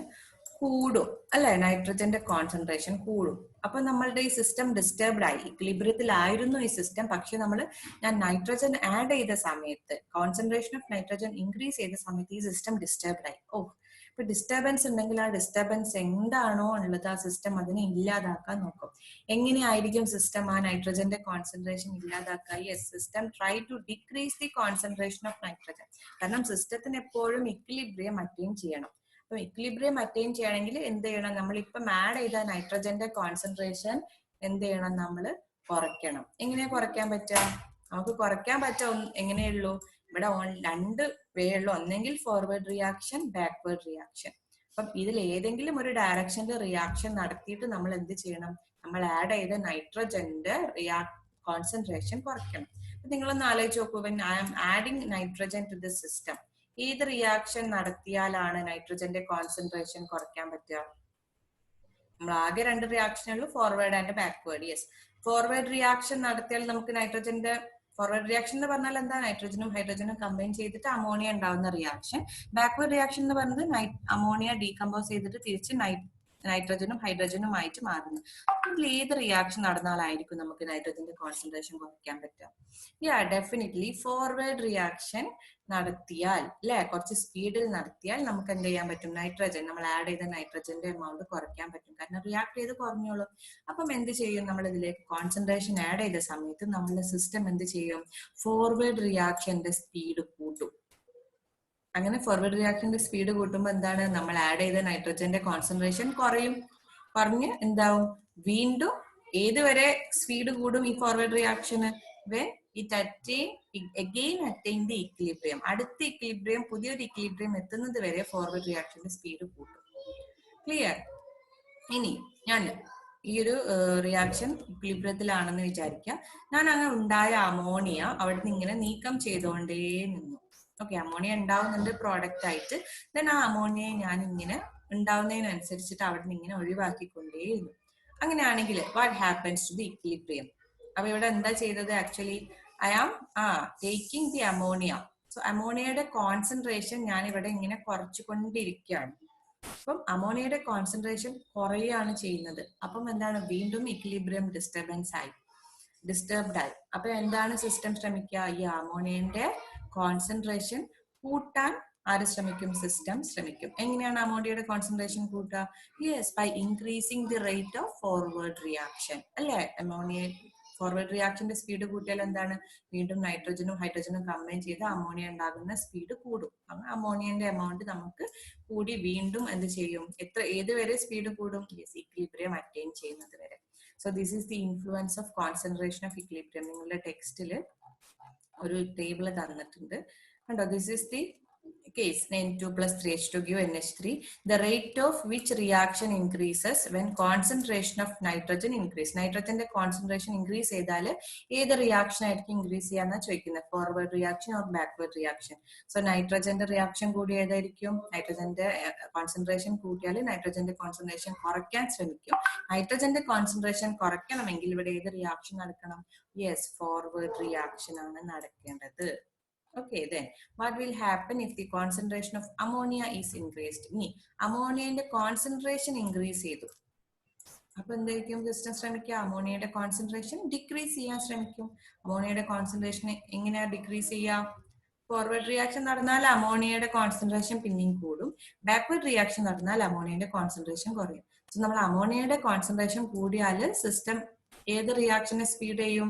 കൂടും അല്ലെ? നൈട്രജന്റെ കോൺസെൻട്രേഷൻ കൂടും. അപ്പൊ നമ്മളുടെ ഈ സിസ്റ്റം ഡിസ്റ്റർബ്ഡ് ആയി. ഇക്വിലിബ്രിയത്തിലായിരുന്നു ഈ സിസ്റ്റം, പക്ഷെ ഞാൻ നൈട്രജൻ ആഡ് ചെയ്ത സമയത്ത്, കോൺസെൻട്രേഷൻ ഓഫ് നൈട്രജൻ ഇൻക്രീസ് ചെയ്ത സമയത്ത് ഈ സിസ്റ്റം ഡിസ്റ്റർബ്ഡ് ആയി. ഇപ്പൊ ഡിസ്റ്റർബൻസ് ഉണ്ടെങ്കിൽ ആ ഡിസ്റ്റർബൻസ് എന്താണോ ഉള്ളത് ആ സിസ്റ്റം അതിനെ ഇല്ലാതാക്കാൻ നോക്കും. എങ്ങനെയായിരിക്കും സിസ്റ്റം ആ നൈട്രജന്റെ കോൺസെൻട്രേഷൻ ഇല്ലാതാക്കുക? Yes, system try to decrease the concentration of nitrogen. കാരണം സിസ്റ്റത്തിന് എപ്പോഴും ഇക്വിലിബ്രിയം അറ്റൈൻ ചെയ്യണം. അപ്പൊ ഇക്വിലിബ്രിയം അറ്റൈൻ ചെയ്യണമെങ്കിൽ എന്ത് ചെയ്യണം? നമ്മളിപ്പം ആഡ് ചെയ്ത നൈട്രജന്റെ കോൺസെൻട്രേഷൻ എന്ത് ചെയ്യണം? നമ്മൾ കുറയ്ക്കണം. എങ്ങനെയാ കുറയ്ക്കാൻ പറ്റുക? നമുക്ക് കുറയ്ക്കാൻ പറ്റുക എങ്ങനെയുള്ളൂ? ഇവിടെ 2 വേ ഉള്ളൂ. ഒന്നെങ്കിൽ ഫോർവേഡ് റിയാക്ഷൻ, ബാക്ക്വേർഡ് റിയാക്ഷൻ. അപ്പം ഇതിൽ ഏതെങ്കിലും ഒരു ഡയറക്ഷനിൽ റിയാക്ഷൻ നടത്തിയിട്ട് നമ്മൾ എന്ത് ചെയ്യണം? നമ്മൾ ആഡ് ചെയ്ത നൈട്രജന്റെ കോൺസെൻട്രേഷൻ കുറയ്ക്കണം. അപ്പൊ നിങ്ങളൊന്ന് ആലോചിച്ച് നോക്കൂ, when I am adding nitrogen to the system, ഏത് റിയാക്ഷൻ നടത്തിയാലാണ് നൈട്രജന്റെ കോൺസെൻട്രേഷൻ കുറയ്ക്കാൻ പറ്റുക? നമ്മൾ ആകെ 2 റിയാക്ഷനുള്ളൂ, forward and backward. Yes, forward reaction നടത്തിയാൽ നമുക്ക് നൈട്രജന്റെ ഫോർവേഡ് റിയാക്ഷൻ എന്ന് പറഞ്ഞാൽ എന്താ? നൈട്രജനും ഹൈഡ്രജനും കമ്പൈൻ ചെയ്തിട്ട് അമോണിയ ഉണ്ടാവുന്ന റിയാക്ഷൻ. ബാക്ക്വേർഡ് റിയാക്ഷൻ എന്ന് പറയുന്നത് അമോണിയ ഡീകമ്പോസ് ചെയ്തിട്ട് തിരിച്ച് നൈട്രജനും ഹൈഡ്രജനും ആയിട്ട് മാറുന്നു. ഇതിൽ ഏത് റിയാക്ഷൻ നടന്നാലായിരിക്കും നമുക്ക് നൈട്രജന്റെ കോൺസെൻട്രേഷൻ കുറയ്ക്കാൻ പറ്റുക? ഡെഫിനറ്റ്ലി ഫോർവേഡ് റിയാക്ഷൻ നടത്തിയാൽ, അല്ലെ, കുറച്ച് സ്പീഡിൽ നടത്തിയാൽ നമുക്ക് എന്ത് ചെയ്യാൻ പറ്റും? നൈട്രജൻ, നമ്മൾ ആഡ് ചെയ്ത നൈട്രജന്റെ എമൗണ്ട് കുറയ്ക്കാൻ പറ്റും. കാരണം റിയാക്ട് ചെയ്ത് കുറഞ്ഞോളൂ. അപ്പം എന്ത് ചെയ്യും? നമ്മൾ ഇതിലേക്ക് കോൺസെൻട്രേഷൻ ആഡ് ചെയ്ത സമയത്ത് നമ്മുടെ സിസ്റ്റം എന്ത് ചെയ്യും? ഫോർവേഡ് റിയാക്ഷന്റെ സ്പീഡ് കൂട്ടും. അങ്ങനെ ഫോർവേഡ് റിയാക്ഷന്റെ സ്പീഡ് കൂട്ടുമ്പോൾ എന്താണ്? നമ്മൾ ആഡ് ചെയ്ത നൈട്രജന്റെ കോൺസെൻട്രേഷൻ കുറഞ്ഞ് എന്താവും? വീണ്ടും ഏതുവരെ സ്പീഡ് കൂടും ഈ ഫോർവേഡ് റിയാക്ഷന്? when it again attain the equilibrium. അടുത്ത ഇക്വിലിബ്രിയം, പുതിയൊരു ഇക്വിലിബ്രിയം എത്തുന്നത് വരെ ഫോർവേഡ് റിയാക്ഷന്റെ സ്പീഡ് കൂട്ടും. ക്ലിയർ? ഇനി ഞാൻ ഈ ഒരു റിയാക്ഷൻ ഇക്വിലിബ്രിയത്തിലാണെന്ന് വിചാരിക്കുക. ഞാൻ അങ്ങനെ ഉണ്ടായ അമോണിയ അവിടെ നിന്ന് ഇങ്ങനെ നീക്കം ചെയ്തുകൊണ്ടേ നിന്നു. ഓക്കെ, അമോണിയ ഉണ്ടാവുന്നുണ്ട് പ്രോഡക്റ്റ് ആയിട്ട്. ദെൻ ആ അമോണിയയെ ഞാൻ ഇങ്ങനെ ഉണ്ടാവുന്നതിനനുസരിച്ചിട്ട് അവിടെ നിന്ന് ഇങ്ങനെ ഒഴിവാക്കിക്കൊണ്ടേയിരുന്നു. അങ്ങനെയാണെങ്കിൽ what happens to the equilibrium? അപ്പൊ ഇവിടെ എന്താ ചെയ്തത്? Actually I am taking the ammonia. So അമോണിയയുടെ കോൺസെൻട്രേഷൻ ഞാൻ ഇവിടെ ഇങ്ങനെ കുറച്ചുകൊണ്ടിരിക്കുകയാണ്. അപ്പം അമോണിയയുടെ കോൺസെൻട്രേഷൻ കുറയാണ് ചെയ്യുന്നത്. അപ്പം എന്താണ്? വീണ്ടും ഇക്വിലിബ്രിയം ഡിസ്റ്റർബൻസ് ആയി, ഡിസ്റ്റർബ്ഡ് ആയി. അപ്പൊ എന്താണ് സിസ്റ്റം ശ്രമിക്കുക? ഈ അമോണിയന്റെ കോൺസെൻട്രേഷൻ കൂട്ടാൻ ആര് ശ്രമിക്കും? സിസ്റ്റം ശ്രമിക്കും. എങ്ങനെയാണ് അമോണിയയുടെ കോൺസെൻട്രേഷൻ കൂട്ടുക? Yes, by increasing the rate of forward reaction. അല്ലെ? അമോണിയ ഫോർവേഡ് റിയാക്ഷന്റെ സ്പീഡ് കൂട്ടിയാൽ എന്താണ്? വീണ്ടും നൈട്രജനും ഹൈഡ്രജനും കമ്പൈൻ ചെയ്ത് അമോണിയ ഉണ്ടാകുന്ന സ്പീഡ് കൂടും. അമോണിയന്റെ എമൗണ്ട് നമുക്ക് കൂടി വീണ്ടും എന്ത് ചെയ്യും? ഏത് വരെ സ്പീഡ് കൂടും? യെസ്, ഇക്വിലിബ്രിയം അറ്റൈൻ ചെയ്യുന്നത് വരെ. So this is the influence of concentration of equilibrium. നിങ്ങളുടെ ടെക്സ്റ്റിൽ ഒരു ടേബിൾ തന്നിട്ടുണ്ട് കണ്ടോ? This is the case N2 plus 3H2 give NH3, the rate of which reaction increases when concentration of nitrogen increase. Nitrogen concentration increase ചെയ്താൽ ഏത് reaction ആയിരിക്കും increase ചെയ്യാന്നാ ചോദിക്കുന്നത്? Forward reaction or backward reaction? So നൈട്രജന്റെ reaction കൂടി ഏതായിരിക്കും? നൈട്രജന്റെ concentration കൂട്ടിയാൽ നൈട്രജന്റെ concentration കുറയ്ക്കാൻ ശ്രമിക്കും. നൈട്രജന്റെ കോൺസെൻട്രേഷൻ കുറയ്ക്കണമെങ്കിൽ ഇവിടെ ഏത് റിയാക്ഷൻ നടക്കണം? യെസ്, ഫോർവേഡ് റിയാക്ഷൻ ആണ് നടക്കേണ്ടത്. Okay, then what will happen if the concentration of ammonia is increased? ഇനി അമോണിയന്റെ കോൺസെൻട്രേഷൻ ഇൻക്രീസ് ചെയ്തു. അപ്പൊ എന്തായിരിക്കും സിസ്റ്റം ശ്രമിക്കുക? അമോണിയയുടെ കോൺസെൻട്രേഷൻ ഡിക്രീസ് ചെയ്യാൻ ശ്രമിക്കും. അമോണിയയുടെ കോൺസെൻട്രേഷൻ എങ്ങനെയാ ഡിക്രീസ് ചെയ്യാം? ഫോർവേഡ് റിയാക്ഷൻ നടന്നാൽ അമോണിയയുടെ കോൺസെൻട്രേഷൻ പിന്നെയും കൂടും. ബാക്ക്വേർഡ് റിയാക്ഷൻ നടന്നാൽ അമോണിയയുടെ കോൺസെൻട്രേഷൻ കുറയും. സോ നമ്മൾ അമോണിയയുടെ കോൺസെൻട്രേഷൻ കൂടിയാൽ സിസ്റ്റം ഏത് റിയാക്ഷനെ സ്പീഡ് ചെയ്യും?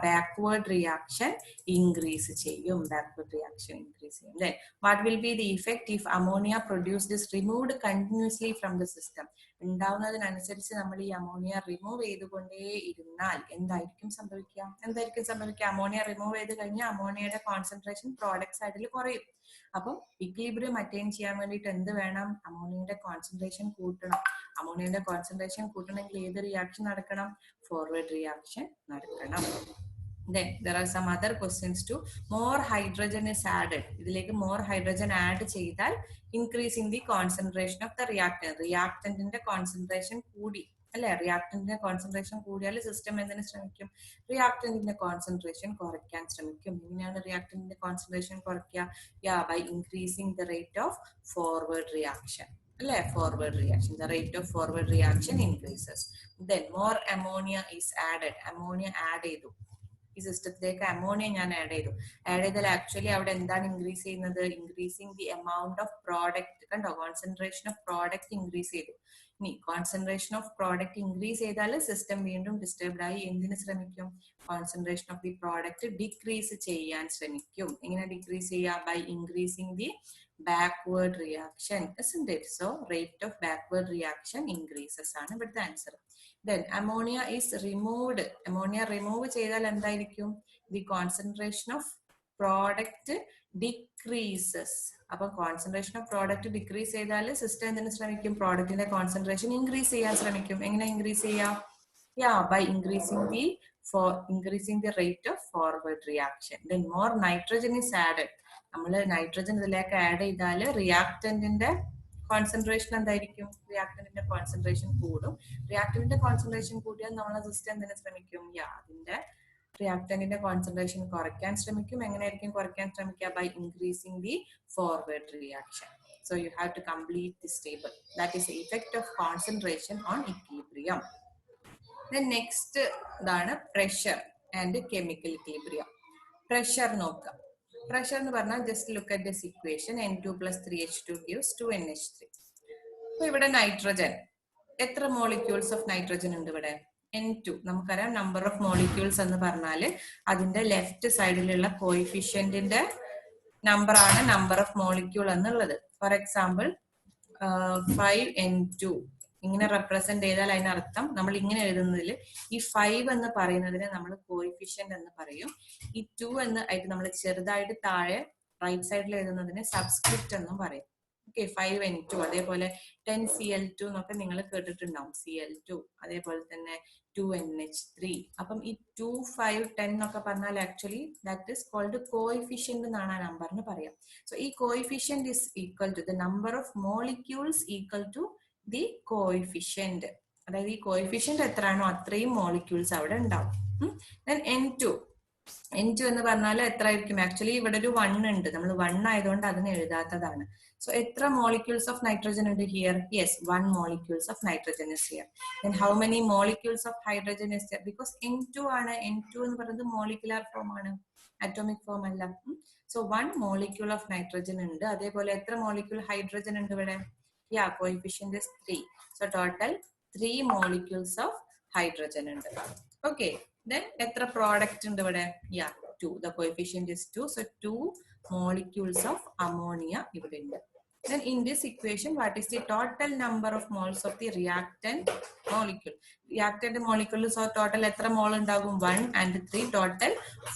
ബാക്ക്വേർഡ് റിയാക്ഷൻ ഇൻക്രീസ് ചെയ്യും. ബാക്ക്വേർഡ് റിയാക്ഷൻ ഇൻക്രീസ് ചെയ്യും. Then what will be the effect if ammonia produced is removed continuously from the system? ഉണ്ടാവുന്നതിനനുസരിച്ച് നമ്മൾ ഈ അമോണിയ റിമൂവ് ചെയ്തുകൊണ്ടേ ഇരുന്നാൽ എന്തായിരിക്കും സംഭവിക്കുക? അമോണിയ റിമൂവ് ചെയ്ത് കഴിഞ്ഞാൽ അമോണിയയുടെ കോൺസെൻട്രേഷൻ പ്രോഡക്റ്റ് സൈഡിൽ കുറയും. അപ്പം ഇക്വിലിബ്രിയം അറ്റൈൻ ചെയ്യാൻ വേണ്ടിയിട്ട് എന്ത് വേണം? അമോണിയയുടെ കോൺസെൻട്രേഷൻ കൂട്ടണം. അമോണിയയുടെ കോൺസെൻട്രേഷൻ കൂട്ടണമെങ്കിൽ ഏത് റിയാക്ഷൻ നടക്കണം? ഫോർവേഡ് റിയാക്ഷൻ നടക്കണം. Then there are some other questions too. More hydrogen is added. ഇതിലേക്ക് more hydrogen add ചെയ്താൽ increasing the concentration of the reactant. റിയാക്ടന്റിന്റെ കോൺസെൻട്രേഷൻ കൂടി അല്ലെ? റിയാക്ടന്റിന്റെ കോൺസെൻട്രേഷൻ കൂടിയാൽ സിസ്റ്റം എന്തിനു ശ്രമിക്കും? റിയാക്ടന്റിന്റെ കോൺസെൻട്രേഷൻ കുറയ്ക്കാൻ ശ്രമിക്കും. എങ്ങനെയാണ് റിയാക്ടന്റിന്റെ കോൺസെൻട്രേഷൻ കുറയ്ക്കുക? By increasing the rate of forward reaction. അല്ലെ? Forward reaction. The rate of forward reaction increases. Then more ammonia is added. Ammonia add ചെയ്തു. ഈ സിസ്റ്റത്തിലേക്ക് അമോണിയ ഞാൻ ആഡ് ചെയ്താൽ ആക്ച്വലി അവിടെ എന്താണ് ഇൻക്രീസ് ചെയ്യുന്നത്? Increasing the amount of product. കണ്ടോ? കോൺസെൻട്രേഷൻ ഓഫ് പ്രോഡക്റ്റ് ഇൻക്രീസ് ചെയ്തു. ഇനി കോൺസെൻട്രേഷൻ ഓഫ് പ്രോഡക്റ്റ് ഇൻക്രീസ് ചെയ്താൽ സിസ്റ്റം വീണ്ടും ഡിസ്റ്റർബ്ഡ് ആയി എന്തിനു ശ്രമിക്കും? Concentration of the product decrease ചെയ്യാൻ ശ്രമിക്കും. എങ്ങനെ ഡിക്രീസ് ചെയ്യുക? By increasing the backward reaction, isn't it? So rate of backward reaction increases ആണ് ഇവിടുത്തെ answer. Then ammonia is removed. ammonia remove ചെയ്താൽ എന്തായിരിക്കും? The concentration of product decreases. അപ്പൊ concentration of product decrease ചെയ്താൽ സിസ്റ്റം എന്തിനു ശ്രമിക്കും? പ്രോഡക്റ്റിന്റെ concentration increase ചെയ്യാൻ ശ്രമിക്കും. എങ്ങനെ ഇൻക്രീസ് ചെയ്യാം? By increasing the rate of forward reaction. Then more nitrogen is added. നമ്മൾ നൈട്രജൻ ഇതിലേക്ക് ആഡ് ചെയ്താൽ റിയാക്ടന്റിന്റെ കോൺസെൻട്രേഷൻ എന്തായിരിക്കും? റിയാക്ടന്റിന്റെ കോൺസെൻട്രേഷൻ കൂടും. റിയാക്ടന്റിന്റെ കോൺസെൻട്രേഷൻ കൂടിയാൽ നമ്മളെ സിസ്റ്റം എന്തിനു ശ്രമിക്കും? അതിന്റെ റിയാക്ടന്റിന്റെ കോൺസെൻട്രേഷൻ കുറയ്ക്കാൻ ശ്രമിക്കും. എങ്ങനെയായിരിക്കും കുറയ്ക്കാൻ ശ്രമിക്കുക? By increasing the forward reaction. So you have to complete this table. That is the effect of concentration on equilibrium. Then next ഇതാണ് pressure and chemical equilibrium. Pressure നോക്കാം. Pressure എന്ന് പറഞ്ഞാൽ just look at this equation. N2 plus 3H2 gives 2NH3. അപ്പൊ ഇവിടെ nitrogen എത്ര molecules of nitrogen ഉണ്ട് ഇവിടെ? N2. നമുക്കറിയാം നമ്പർ ഓഫ് മോളിക്യൂൾസ് എന്ന് പറഞ്ഞാല് അതിന്റെ ലെഫ്റ്റ് സൈഡിലുള്ള കോയിഫിഷ്യന്റിന്റെ നമ്പർ ആണ് നമ്പർ ഓഫ് മോളിക്യൂൾ എന്നുള്ളത്. ഫോർ എക്സാമ്പിൾ 5N2 ഇങ്ങനെ റെപ്രസെന്റ് ചെയ്താൽ അതിനർത്ഥം നമ്മൾ ഇങ്ങനെ എഴുതുന്നതിൽ ഈ 5 എന്ന് പറയുന്നതിനെ നമ്മൾ കോയിഫിഷ്യന്റ് എന്ന് പറയും. ഈ 2 എന്ന് ആയിട്ട് നമ്മൾ ചെറുതായിട്ട് താഴെ റൈറ്റ് സൈഡിൽ എഴുതുന്നതിനെ സബ്സ്ക്രിപ്റ്റ് എന്നും പറയും. ഓക്കെ 5N2 അതേപോലെ 10Cl2 എന്നൊക്കെ നിങ്ങൾ കേട്ടിട്ടുണ്ടാവും. Cl2 അതേപോലെ തന്നെ 2NH3. അപ്പം ഈ 2, 5, 10 എന്നൊക്കെ പറഞ്ഞാൽ actually that is called coefficient എന്നാണ് ആ നമ്പറിന് പറയാം. സോ ഈ coefficient is equal to the number of molecules equal to the coefficient. അതായത് ഈ കോഎഫിഷ്യന്റ് എത്രയാണോ അത്രയും മോളിക്യൂൾസ് അവിടെ ഉണ്ടാവും. Then N2 എന്ന് പറഞ്ഞാൽ എത്ര ആയിരിക്കും? ആക്ച്വലി ഇവിടെ ഒരു 1 ഉണ്ട്, നമ്മൾ 1 ആയതുകൊണ്ട് അതിന് എഴുതാത്തതാണ്. സോ എത്ര മോളിക്യൂൾസ് ഓഫ് നൈട്രജൻ ഉണ്ട് here? Yes, 1 molecules of nitrogen is here. Then how many molecules of hydrogen is there? Because N2 ആണ്. N2 എന്ന് പറയുന്നത് മോളിക്കുലാർ ഫോം ആണ്, അറ്റോമിക് ഫോം അല്ല. സോ 1 മോളിക്യൂൾ ഓഫ് നൈട്രജൻ ഉണ്ട്. അതേപോലെ എത്ര മോളിക്യൂൾ ഹൈഡ്രജൻ ഉണ്ട് ഇവിടെ? Yeah, coefficient is 3. So total 3 molecules of hydrogen ഉണ്ട്. Okay, then എത്ര പ്രോഡക്റ്റ് ഉണ്ട് ഇവിടെ? യാ, 2. The coefficient is 2. So 2 molecules of ammonia ഇവിടെ ഉണ്ട്. Then in this equation, what is the total number of moles of the reactant molecule? Reactant molecule, so total എത്ര mole ഉണ്ടാകും? 1 and 3, total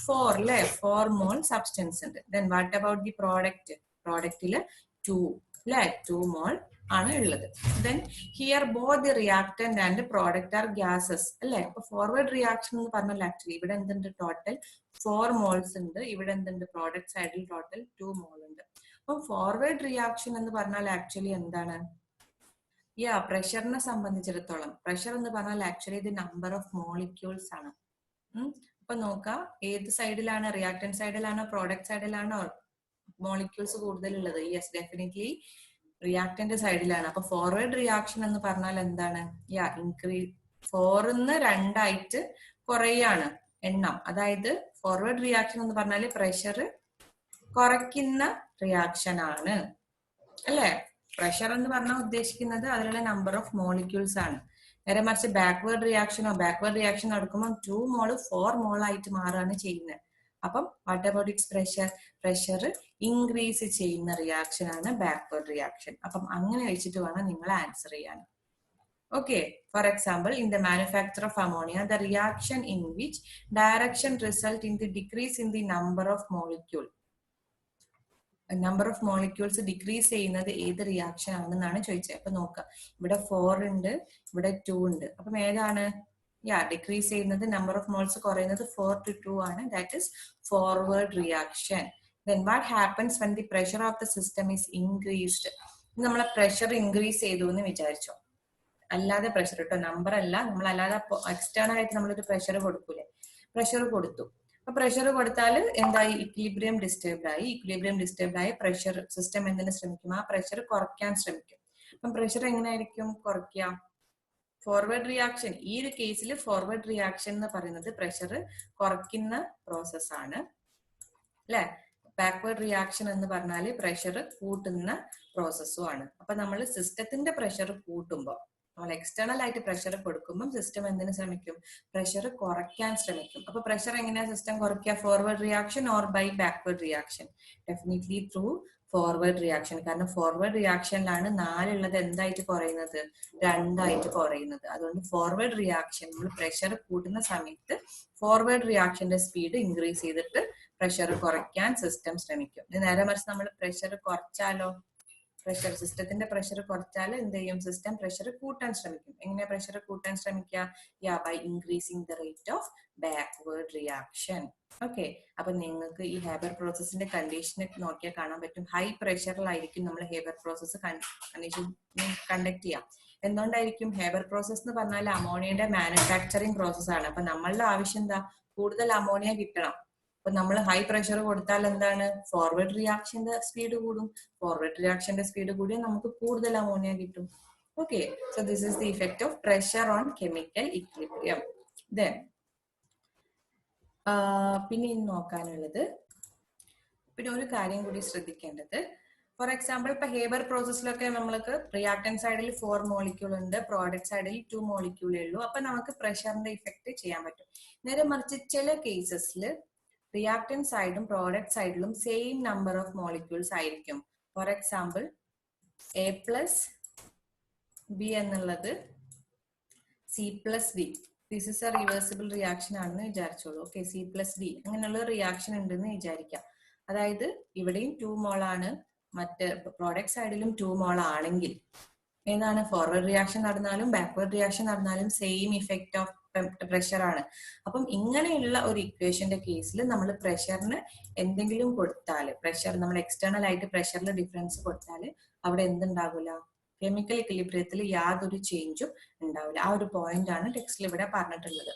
4 അല്ലേ? 4 mole substance ഉണ്ട്. Then what about the product? Productല് 2 അല്ലേ? 2 mole ആണ് ഉള്ളത്. Then here both the reactant and the product are gases അല്ലേ? അപ്പൊ forward reaction എന്ന് പറഞ്ഞാൽ ആക്ച്വലി ഇവിടെ എന്തുണ്ട്? ടോട്ടൽ 4 moles ഉണ്ട്. ഇവിടെ എന്തുണ്ട്? പ്രോഡക്റ്റ് സൈഡിൽ ടോട്ടൽ 2 mole ഉണ്ട്. അപ്പൊ ഫോർവേഡ് റിയാക്ഷൻ എന്ന് പറഞ്ഞാൽ ആക്ച്വലി എന്താണ്? യാ, പ്രഷറിനെ സംബന്ധിച്ചിടത്തോളം പ്രഷർ എന്ന് പറഞ്ഞാൽ ആക്ച്വലി ഇത് നമ്പർ ഓഫ് മോളിക്യൂൾസ് ആണ്. അപ്പൊ നോക്കാം ഏത് സൈഡിലാണ്? റിയാക്ടന്റ് സൈഡിലാണോ പ്രോഡക്റ്റ് സൈഡിലാണോ മോളിക്യൂൾസ് കൂടുതലുള്ളത്? യെസ്, ഡെഫിനറ്റ്ലി റിയാക്ടന്റ് സൈഡിലാണ്. അപ്പൊ ഫോർവേഡ് റിയാക്ഷൻ എന്ന് പറഞ്ഞാൽ എന്താണ്? യാ, ഇൻക്രീസ് 4ന്ന് 2 ആയിട്ട് കുറയാണ് എണ്ണം. അതായത് ഫോർവേഡ് റിയാക്ഷൻ എന്ന് പറഞ്ഞാൽ പ്രഷർ കുറയ്ക്കുന്ന റിയാക്ഷൻ ആണ് അല്ലെ? പ്രഷർ എന്ന് പറഞ്ഞാൽ ഉദ്ദേശിക്കുന്നത് അതിലുള്ള നമ്പർ ഓഫ് മോളിക്യൂൾസ് ആണ്. നേരെ മറിച്ച് ബാക്ക്വേർഡ് റിയാക്ഷൻ നടക്കുമ്പോൾ 2 മോള് 4 മോളായിട്ട് മാറുകയാണ് ചെയ്യുന്നത്. അപ്പം what about it's pressure? Pressure increase ചെയ്യുന്ന റിയാക്ഷൻ ആണ് ബാക്ക്വേർഡ് റിയാക്ഷൻ. അപ്പം അങ്ങനെ വെച്ചിട്ട് വേണം നിങ്ങൾ ആൻസർ ചെയ്യാൻ. Okay, for example, in the manufacture of ammonia the reaction in which direction result in the decrease in the number of molecule. Number of molecules decrease ചെയ്യുന്നത് ഏത് റിയാക്ഷൻ ആണെന്നാണ് ചോദിച്ചത്. അപ്പൊ നോക്കാം, ഇവിടെ 4 ഉണ്ട്, ഇവിടെ 2 ഉണ്ട്. അപ്പം ഏതാണ്? യാ, ഡിക്രീസ് ചെയ്യുന്നത്, നമ്പർ ഓഫ് മോൾസ് കുറയുന്നത് 4 to 2 ആണ്. That is forward reaction. Then what happens when the pressure of the system is increased? നമ്മളെ പ്രഷർ ഇൻക്രീസ് ചെയ്തു എന്ന് വിചാരിച്ചോ, അല്ലാതെ പ്രഷർ കേട്ടോ, നമ്പർ അല്ല, നമ്മൾ അല്ലാതെ എക്സ്റ്റേണൽ ആയിട്ട് നമ്മളൊരു പ്രഷർ കൊടുക്കൂലേ? പ്രഷർ കൊടുത്തു. അപ്പൊ പ്രഷർ കൊടുത്താൽ എന്തായി? ഇക്വിലിബ്രിയം ഡിസ്റ്റർബ്ഡ് ആയി. ഇക്വിലിബ്രിയം ഡിസ്റ്റർബ്ഡ് ആയി പ്രഷർ സിസ്റ്റം എന്തിനു ശ്രമിക്കും? ആ പ്രഷർ കുറയ്ക്കാൻ ശ്രമിക്കും. അപ്പം പ്രഷർ എങ്ങനെയായിരിക്കും കുറയ്ക്കുക? Forward reaction. ഈ ഒരു കേസിൽ ഫോർവേഡ് റിയാക്ഷൻ എന്ന് പറയുന്നത് പ്രഷർ കുറയ്ക്കുന്ന പ്രോസസ് ആണ് അല്ലെ? ബാക്ക്വേർഡ് റിയാക്ഷൻ എന്ന് പറഞ്ഞാൽ പ്രഷർ കൂട്ടുന്ന പ്രോസസ്സും ആണ്. അപ്പൊ നമ്മൾ സിസ്റ്റത്തിന്റെ പ്രഷർ കൂട്ടുമ്പോൾ, നമ്മൾ എക്സ്റ്റേണൽ ആയിട്ട് പ്രഷർ കൊടുക്കുമ്പോൾ സിസ്റ്റം എന്തിനു ശ്രമിക്കും? പ്രഷർ കുറയ്ക്കാൻ ശ്രമിക്കും. അപ്പൊ പ്രഷർ എങ്ങനെയാ സിസ്റ്റം കുറയ്ക്കുക? Forward reaction or by backward reaction? Definitely through forward reaction. കാരണം ഫോർവേഡ് റിയാക്ഷനിലാണ് 4 ഉള്ളത് എന്തായിട്ട് കുറയുന്നത്? 2 ആയിട്ട് കുറയുന്നത്. അതുകൊണ്ട് ഫോർവേഡ് റിയാക്ഷൻ നമ്മൾ പ്രഷർ കൂട്ടുന്ന സമയത്ത് ഫോർവേഡ് റിയാക്ഷന്റെ സ്പീഡ് ഇൻക്രീസ് ചെയ്തിട്ട് പ്രഷർ കുറയ്ക്കാൻ സിസ്റ്റം ശ്രമിക്കും. നേരെ മറിച്ച് നമ്മൾ പ്രഷർ കുറച്ചാലോ, സിസ്റ്റത്തിന്റെ പ്രഷർ കുറച്ചാൽ എന്ത് ചെയ്യും? സിസ്റ്റം പ്രഷർ കൂട്ടാൻ ശ്രമിക്കും. എങ്ങനെ പ്രഷർ കൂട്ടാൻ ശ്രമിക്കുക? Yeah, by increasing the rate of backward reaction. Okay, അപ്പൊ നിങ്ങൾക്ക് ഈ ഹേബർ പ്രോസസ്സിന്റെ കണ്ടീഷൻ നോക്കിയാൽ കാണാൻ പറ്റും. ഹൈ പ്രഷറിലായിരിക്കും നമ്മൾ ഹേബർ പ്രോസസ്സ് കണ്ടീഷൻ കണ്ടക്ട് ചെയ്യാം. എന്തുകൊണ്ടായിരിക്കും? ഹേബർ പ്രോസസ് എന്ന് പറഞ്ഞാൽ അമോണിയയുടെ മാനുഫാക്ചറിങ് പ്രോസസ് ആണ്. അപ്പൊ നമ്മളുടെ ആവശ്യം എന്താ? കൂടുതൽ അമോണിയ കിട്ടണം. അപ്പൊ നമ്മൾ ഹൈ പ്രഷർ കൊടുത്താൽ എന്താണ്? ഫോർവേഡ് റിയാക്ഷന്റെ സ്പീഡ് കൂടും. ഫോർവേഡ് റിയാക്ഷന്റെ സ്പീഡ് കൂടിയാൽ നമുക്ക് കൂടുതൽ അമോണിയ കിട്ടും. Okay, so this is the effect of pressure on chemical equilibrium. Then പിന്നെ ഇന്ന് നോക്കാനുള്ളത്, പിന്നെ ഒരു കാര്യം കൂടി ശ്രദ്ധിക്കേണ്ടത്, ഫോർ എക്സാമ്പിൾ ഇപ്പൊ ഹേബർ പ്രോസസ്സിലൊക്കെ നമ്മൾക്ക് റിയാക്ടന്റ് സൈഡിൽ 4 മോളിക്യൂൾ ഉണ്ട്, പ്രോഡക്റ്റ് സൈഡിൽ 2 മോളിക്യൂളേ ഉള്ളൂ. അപ്പൊ നമുക്ക് പ്രഷറിന്റെ ഇഫക്റ്റ് ചെയ്യാൻ പറ്റും. നേരെ മറിച്ച് ചില കേസസിൽ റിയാക്ടന്റ് സൈഡും പ്രോഡക്റ്റ് സൈഡിലും സെയിം നമ്പർ ഓഫ് മോളിക്യൂൾസ് ആയിരിക്കും. ഫോർ എക്സാമ്പിൾ A+B എന്നുള്ളത് C+D. This is A reversible reaction ആണെന്ന് വിചാരിച്ചോളൂ. ഓക്കെ, C+D അങ്ങനെയുള്ള റിയാക്ഷൻ ഉണ്ടെന്ന് വിചാരിക്കാം. അതായത് ഇവിടെയും 2 മോളാണ്, മറ്റ് പ്രോഡക്റ്റ് സൈഡിലും 2 മോൾ ആണെങ്കിൽ ഏതാണ് ഫോർവേഡ് റിയാക്ഷൻ നടന്നാലും ബാക്ക്വേർഡ് റിയാക്ഷൻ നടന്നാലും സെയിം ഇഫക്റ്റ് ഓഫ് പ്രഷർ ആണ്. അപ്പം ഇങ്ങനെയുള്ള ഒരു ഇക്വേഷന്റെ കേസിൽ നമ്മൾ പ്രഷറിന് എന്തെങ്കിലും കൊടുത്താൽ, പ്രഷർ നമ്മൾ എക്സ്റ്റേണൽ ആയിട്ട് പ്രഷറിൽ ഡിഫറൻസ് കൊടുത്താൽ അവിടെ എന്തുണ്ടാവില്ല, കെമിക്കൽ ഇക്വിലിബ്രിയത്തിൽ യാതൊരു ചേഞ്ചും ഉണ്ടാവില്ല. ആ ഒരു പോയിന്റ് ആണ് ടെക്സ്റ്റിൽ ഇവിടെ പറഞ്ഞിട്ടുള്ളത്.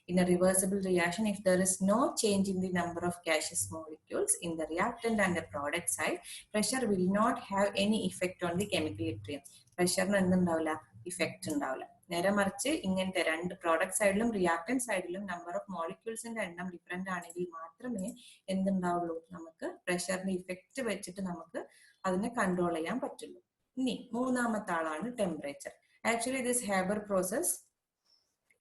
In a reversible reaction, if there is no change in the number of gaseous molecules in the reactant and the product side, pressure will not have any effect on the chemical equilibrium. പ്രഷറിന് എന്തുണ്ടാവില്ല, effect ഉണ്ടാവില്ല. നേരെ മറിച്ച് ഇങ്ങനത്തെ രണ്ട് product സൈഡിലും reactant സൈഡിലും number of മോളിക്യൂൾസിന്റെ എണ്ണം ഡിഫറെന്റ് ആണെങ്കിൽ മാത്രമേ എന്തുണ്ടാവുള്ളൂ, നമുക്ക് പ്രഷറിന്റെ ഇഫക്റ്റ് വെച്ചിട്ട് നമുക്ക് അതിനെ കൺട്രോൾ ചെയ്യാൻ പറ്റുള്ളൂ. ഇനി മൂന്നാമത്തെ ആളാണ് temperature. Actually this Haber process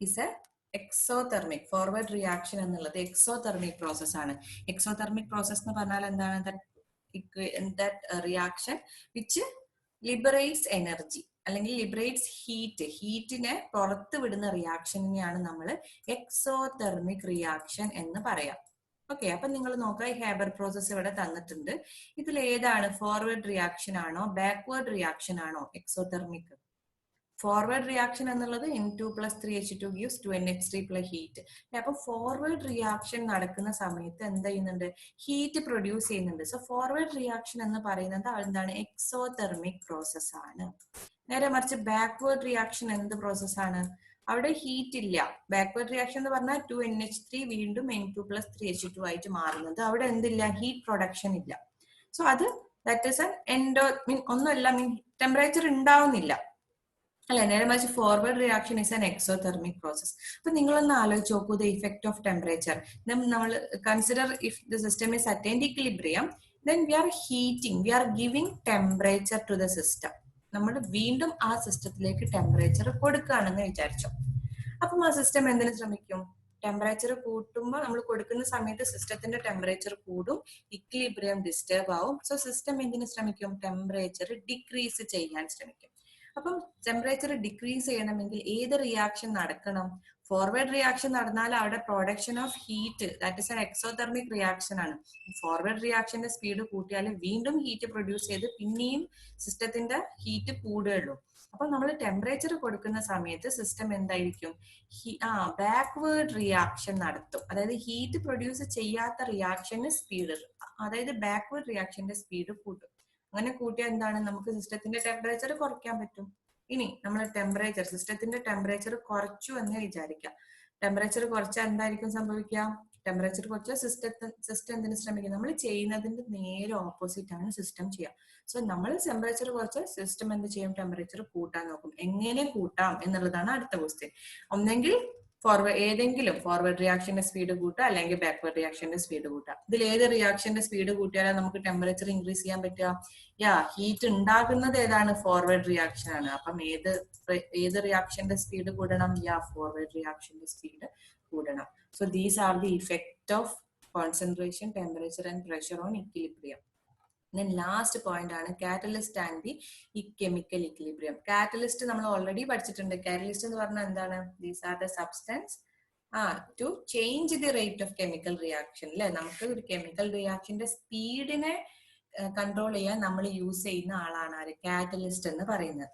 is A exothermic forward reaction എന്നുള്ളത് എക്സോതെർമിക് പ്രോസസ് ആണ്. എക്സോതെർമിക് പ്രോസസ് എന്ന് പറഞ്ഞാൽ എന്താണ്, that reaction which liberates energy അല്ലെങ്കിൽ ലിബറേറ്റ്സ് ഹീറ്റിനെ പുറത്ത് വിടുന്ന റിയാക്ഷനെയാണ് നമ്മൾ എക്സോതെർമിക് റിയാക്ഷൻ എന്ന് പറയാം. ഓക്കെ, അപ്പൊ നിങ്ങൾ നോക്കുക, ഈ ഹേബർ പ്രോസസ് ഇവിടെ തന്നിട്ടുണ്ട്. ഇതിൽ ഏതാണ് ഫോർവേഡ് റിയാക്ഷൻ ആണോ ബാക്ക്വേർഡ് റിയാക്ഷൻ ആണോ എക്സോതെർമിക്? ഫോർവേഡ് റിയാക്ഷൻ എന്നുള്ളത് N2 + 3H2 gives 2NH3 plus heat. അപ്പൊ ഫോർവേഡ് റിയാക്ഷൻ നടക്കുന്ന സമയത്ത് എന്ത് ചെയ്യുന്നുണ്ട്, ഹീറ്റ് പ്രൊഡ്യൂസ് ചെയ്യുന്നുണ്ട്. സോ ഫോർവേഡ് റിയാക്ഷൻ എന്ന് പറയുന്നത് എന്താണ്, എക്സോതെർമിക് പ്രോസസ് ആണ്. നേരെ മറിച്ച് ബാക്ക്വേർഡ് റിയാക്ഷൻ എന്ത് പ്രോസസ് ആണ്, അവിടെ ഹീറ്റ് ഇല്ല. ബാക്ക്വേർഡ് റിയാക്ഷൻ എന്ന് പറഞ്ഞാൽ 2NH3 വീണ്ടും N2 + 3H2 ആയിട്ട് മാറുന്നത്. അവിടെ എന്തില്ല, ഹീറ്റ് പ്രൊഡക്ഷൻ ഇല്ല. സോ അത് ദാറ്റ് ഈസ് ഒന്നുമല്ല, ടെമ്പറേച്ചർ ഉണ്ടാവുന്നില്ല അല്ലെ. നേരെ മറിച്ച് forward reaction is an exothermic process. അപ്പൊ നിങ്ങളൊന്ന് ആലോചിച്ച് നോക്കൂ, ദ ഇഫക്ട് ഓഫ് ടെമ്പറേച്ചർ. നമ്മൾ consider if the system is attained equilibrium, then we are heating, we are giving temperature to the system. നമ്മൾ വീണ്ടും ആ സിസ്റ്റത്തിലേക്ക് ടെമ്പറേച്ചർ കൊടുക്കുകയാണെന്ന് വിചാരിച്ചോ. അപ്പം ആ സിസ്റ്റം എന്തിനു ശ്രമിക്കും, ടെമ്പറേച്ചർ കൂട്ടുമ്പോൾ നമ്മൾ കൊടുക്കുന്ന സമയത്ത് സിസ്റ്റത്തിന്റെ ടെമ്പറേച്ചർ കൂടും, ഇക്വിലിബ്രിയം ഡിസ്റ്റർബ് ആവും. സോ സിസ്റ്റം എന്തിനു ശ്രമിക്കും, ടെമ്പറേച്ചർ ഡിക്രീസ് ചെയ്യാൻ ശ്രമിക്കും. അപ്പം ടെമ്പറേച്ചർ ഡിക്രീസ് ചെയ്യണമെങ്കിൽ ഏത് റിയാക്ഷൻ നടക്കണം, ഫോർവേഡ് റിയാക്ഷൻ നടന്നാൽ അവിടെ production of heat, that is an exothermic reaction ആണ്. ഫോർവേഡ് റിയാക്ഷന്റെ സ്പീഡ് കൂട്ടിയാൽ വീണ്ടും ഹീറ്റ് പ്രൊഡ്യൂസ് ചെയ്ത് പിന്നെയും സിസ്റ്റത്തിന്റെ ഹീറ്റ് കൂടുകയുള്ളൂ. അപ്പൊ നമ്മൾ ടെമ്പറേച്ചർ കൊടുക്കുന്ന സമയത്ത് സിസ്റ്റം എന്തായിരിക്കും, ബാക്ക്വേർഡ് റിയാക്ഷൻ നടത്തും. അതായത് ഹീറ്റ് പ്രൊഡ്യൂസ് ചെയ്യാത്ത റിയാക്ഷന് സ്പീഡ്, അതായത് ബാക്ക്വേർഡ് റിയാക്ഷന്റെ സ്പീഡ് കൂട്ടും. അങ്ങനെ കൂട്ടിയാൽ എന്താണ്, നമുക്ക് സിസ്റ്റത്തിന്റെ ടെമ്പറേച്ചർ കുറയ്ക്കാൻ പറ്റും. ഇനി നമ്മൾ ടെമ്പറേച്ചർ, സിസ്റ്റത്തിന്റെ ടെമ്പറേച്ചർ കുറച്ചു എന്ന് വിചാരിക്കാം. ടെമ്പറേച്ചർ കുറച്ചാൽ എന്തായിരിക്കും സംഭവിക്കുക, ടെമ്പറേച്ചർ കുറച്ചാൽ സിസ്റ്റം എന്തിനു ശ്രമിക്കും, നമ്മൾ ചെയ്യുന്നതിന്റെ നേരെ ഓപ്പോസിറ്റ് ആണ് സിസ്റ്റം ചെയ്യുക. സോ നമ്മൾ ടെമ്പറേച്ചർ കുറച്ചാൽ സിസ്റ്റം എന്ത് ചെയ്യും, ടെമ്പറേച്ചർ കൂട്ടാൻ നോക്കും. എങ്ങനെ കൂട്ടാം എന്നുള്ളതാണ് അടുത്ത ക്വസ്റ്റ്യൻ. ഒന്നെങ്കിൽ ഏതെങ്കിലും ഫോർവേഡ് റിയാക്ഷന്റെ സ്പീഡ് കൂട്ടുക, അല്ലെങ്കിൽ ബാക്ക്വേർഡ് റിയാക്ഷന്റെ സ്പീഡ് കൂട്ടുക. ഇതിൽ ഏത് റിയാക്ഷന്റെ സ്പീഡ് കൂട്ടിയാലും നമുക്ക് ടെമ്പറേച്ചർ ഇൻക്രീസ് ചെയ്യാൻ പറ്റുക, ഹീറ്റ് ഉണ്ടാകുന്നത് ഏതാണ്, ഫോർവേഡ് റിയാക്ഷൻ ആണ്. അപ്പം ഏത് റിയാക്ഷന്റെ സ്പീഡ് കൂടണം, ഫോർവേഡ് റിയാക്ഷന്റെ സ്പീഡ് കൂടണം. So these are the effect of concentration, temperature and pressure on equilibrium. Then last point ആണ് catalyst and the chemical equilibrium. Catalyst നമ്മൾ ഓൾറെഡി പഠിച്ചിട്ടുണ്ട്. കാറ്റലിസ്റ്റ് എന്ന് പറഞ്ഞാൽ എന്താണ്, these are the substance to change the rate of chemical reaction അല്ലെ. നമുക്ക് ഒരു chemical റിയാക്ഷന്റെ സ്പീഡിനെ control ചെയ്യാൻ നമ്മൾ യൂസ് ചെയ്യുന്ന ആളാണ് ആര്, കാറ്റലിസ്റ്റ് എന്ന് പറയുന്നത്.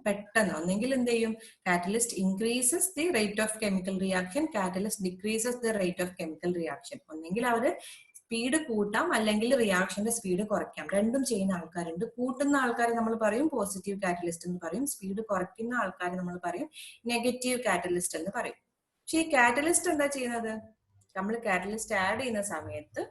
പെട്ടെന്ന് ഒന്നെങ്കിൽ എന്ത് ചെയ്യും, catalyst increases the rate of chemical reaction, catalyst decreases the rate of chemical reaction. ഒന്നെങ്കിൽ അവര് സ്പീഡ് കൂട്ടാം അല്ലെങ്കിൽ റിയാക്ഷന്റെ സ്പീഡ് കുറയ്ക്കാം. രണ്ടും ചെയ്യുന്ന ആൾക്കാരുണ്ട്. കൂട്ടുന്ന ആൾക്കാരെ നമ്മൾ പറയും പോസിറ്റീവ് കാറ്റലിസ്റ്റ് എന്ന് പറയും, സ്പീഡ് കുറയ്ക്കുന്ന ആൾക്കാരെ നമ്മൾ പറയും നെഗറ്റീവ് കാറ്റലിസ്റ്റ് എന്ന് പറയും. പക്ഷെ ഈ കാറ്റലിസ്റ്റ് എന്താ ചെയ്യുന്നത്, നമ്മൾ കാറ്റലിസ്റ്റ് ആഡ് ചെയ്യുന്ന സമയത്ത്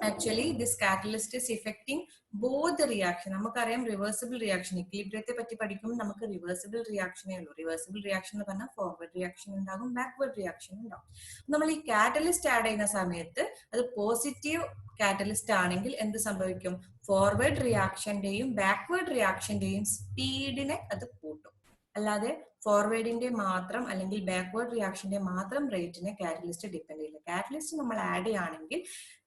actually this catalyst is effecting both reaction. നമുക്കറിയാം റിവേഴ്സിബിൾ റിയാക്ഷൻ, ഇക്വിലിബ്രിയത്തെ പറ്റി പഠിക്കുമ്പോൾ നമുക്ക് റിവേഴ്സിബിൾ റിയാക്ഷനേ ഉള്ളൂ. റിവേഴ്സിബിൾ റിയാക്ഷൻ എന്ന് പറഞ്ഞാൽ ഫോർവേഡ് റിയാക്ഷൻ ഉണ്ടാകും, ബാക്ക്വേർഡ് റിയാക്ഷൻ ഉണ്ടാകും. നമ്മൾ ഈ കാറ്റലിസ്റ്റ് ആഡ് ചെയ്യുന്ന സമയത്ത് അത് പോസിറ്റീവ് കാറ്റലിസ്റ്റ് ആണെങ്കിൽ എന്ത് സംഭവിക്കും, ഫോർവേഡ് റിയാക്ഷന്റെയും ബാക്ക്വേർഡ് റിയാക്ഷന്റെയും സ്പീഡിനെ അത് കൂട്ടും. അല്ലാതെ ഫോർവേഡിന്റെ മാത്രം അല്ലെങ്കിൽ ബാക്ക്വേർഡ് റിയാക്ഷന്റെ മാത്രം റേറ്റിനെ കാറ്റലിസ്റ്റ് ഡിപ്പെൻഡ് ചെയ്യില്ല. കാറ്റലിസ്റ്റ് നമ്മൾ ആഡ് ചെയ്യുകയാണെങ്കിൽ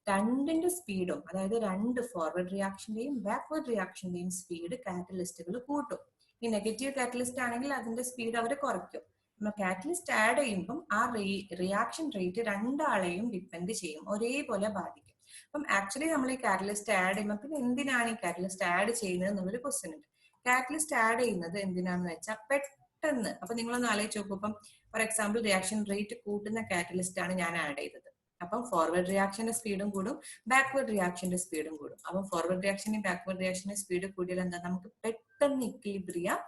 രണ്ടിന്റെ സ്പീഡും, അതായത് രണ്ട് ഫോർവേഡ് റിയാക്ഷന്റെയും ബാക്ക്വേർഡ് റിയാക്ഷന്റെയും സ്പീഡ് കാറ്റലിസ്റ്റുകൾ കൂട്ടും. ഈ നെഗറ്റീവ് കാറ്റലിസ്റ്റ് ആണെങ്കിൽ അതിന്റെ സ്പീഡ് അവർ കുറയ്ക്കും. നമ്മൾ കാറ്റലിസ്റ്റ് ആഡ് ചെയ്യുമ്പം ആ റിയാക്ഷൻ റേറ്റ് രണ്ടാളെയും ഡിപ്പെൻഡ് ചെയ്യും, ഒരേപോലെ ബാധിക്കും. അപ്പം ആക്ച്വലി നമ്മൾ ഈ കാറ്റലിസ്റ്റ് ആഡ് ചെയ്യുമ്പോൾ പിന്നെ എന്തിനാണ് ഈ കാറ്റലിസ്റ്റ് ആഡ് ചെയ്യുന്നത് എന്നുള്ളൊരു ക്വസ്റ്റ്യൻ ഉണ്ട്. കാറ്റലിസ്റ്റ് ആഡ് ചെയ്യുന്നത് എന്തിനാന്ന് വെച്ചാൽ പെട്ടെന്ന്, അപ്പൊ നിങ്ങളൊന്ന് ആലോചിച്ച് നോക്കൂ. ഇപ്പം ഫോർ എക്സാമ്പിൾ റിയാക്ഷൻ റേറ്റ് കൂട്ടുന്ന കാറ്റലിസ്റ്റ് ആണ് ഞാൻ ആഡ് ചെയ്തത്. അപ്പം ഫോർവേഡ് റിയാക്ഷന്റെ സ്പീഡും കൂടും, ബാക്ക്വേർഡ് റിയാക്ഷന്റെ സ്പീഡും കൂടും. അപ്പം ഫോർവേഡ് റിയാക്ഷനും ബാക്ക്വേർഡ് റിയാക്ഷന്റെ സ്പീഡ് കൂടിയാൽ എന്താ, നമുക്ക് പെട്ടെന്ന് ഇക്വിലിബ്രിയം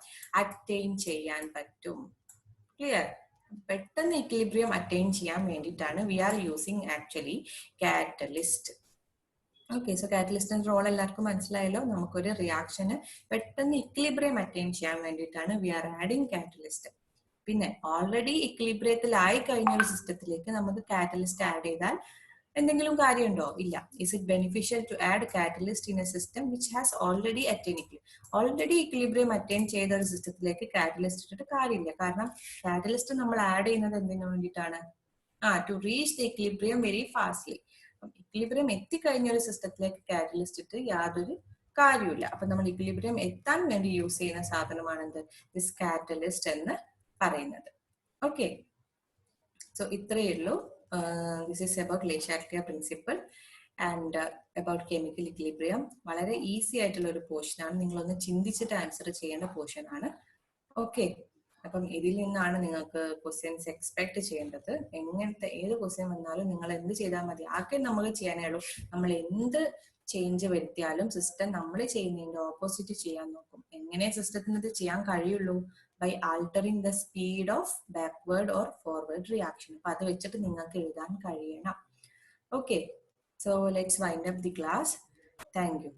അറ്റൈൻ ചെയ്യാൻ പറ്റും. ക്ലിയർ? പെട്ടെന്ന് ഇക്വിലിബ്രിയം അറ്റൈൻ ചെയ്യാൻ വേണ്ടിയിട്ടാണ് we are using actually catalyst. Okay, so കാറ്റലിസ്റ്റിന്റെ റോൾ എല്ലാവർക്കും മനസ്സിലായല്ലോ. നമുക്കൊരു റിയാക്ഷന് പെട്ടെന്ന് ഇക്വിലിബ്രിയം അറ്റൈൻ ചെയ്യാൻ വേണ്ടിയിട്ടാണ് വി ആർ ആഡിങ് കാറ്റലിസ്റ്റ്. പിന്നെ ഓൾറെഡി ഇക്വിലിബ്രിയത്തിലായി കഴിഞ്ഞ ഒരു സിസ്റ്റത്തിലേക്ക് നമുക്ക് കാറ്റലിസ്റ്റ് ആഡ് ചെയ്താൽ എന്തെങ്കിലും കാര്യമുണ്ടോ? ഇല്ല. Is it beneficial to add catalyst in a system which has already attain already equilibrium attain ചെയ്ത ഒരു സിസ്റ്റത്തിലേക്ക് കാറ്റലിസ്റ്റ് ഇട്ടിട്ട് കാര്യമില്ല. കാരണം കാറ്റലിസ്റ്റ് നമ്മൾ ആഡ് ചെയ്യുന്നത് എന്തിനു വേണ്ടിയിട്ടാണ്? To reach the equilibrium very fastly. Equilibrium എത്തിക്കഴിഞ്ഞ ഒരു സിസ്റ്റത്തിലേക്ക് കാറ്റലിസ്റ്റ് ഇട്ട് യാതൊരു കാര്യമില്ല. അപ്പൊ നമ്മൾ ഇക്വിലിബ്രിയം എത്താൻ വേണ്ടി യൂസ് ചെയ്യുന്ന സാധനമാണ് എന്ത്? ദിസ് കാറ്റലിസ്റ്റ് എന്ന് പറയുന്നത്. ഓക്കെ, സോ ഇത്രയേ ഉള്ളൂ. This is about Le Chatelier's principle and about chemical equilibrium. വളരെ ഈസി ആയിട്ടുള്ള ഒരു പോർഷൻ ആണ്. നിങ്ങളൊന്ന് ചിന്തിച്ചിട്ട് ആൻസർ ചെയ്യേണ്ട പോർഷൻ ആണ്. ഓക്കെ, അപ്പം ഇതിൽ നിന്നാണ് നിങ്ങൾക്ക് ക്വസ്റ്റ്യൻസ് എക്സ്പെക്ട് ചെയ്യേണ്ടത്. എങ്ങനത്തെ ഏത് ക്വസ്റ്റ്യൻ വന്നാലും നിങ്ങൾ എന്ത് ചെയ്താൽ മതി, ആകെ നമ്മൾ ചെയ്യാനേ ഉള്ളൂ. നമ്മൾ എന്ത് ചേഞ്ച് വരുത്തിയാലും സിസ്റ്റം നമ്മൾ ചെയ്യുന്നതിന്റെ ഓപ്പോസിറ്റ് ചെയ്യാൻ നോക്കും. എങ്ങനെ സിസ്റ്റത്തിന് ഇത് ചെയ്യാൻ കഴിയുള്ളൂ? By altering the speed of backward or forward reaction. അപ്പൊ അത് വെച്ചിട്ട് നിങ്ങൾക്ക് എഴുതാൻ കഴിയണം. Okay, so let's wind up the class. Thank U.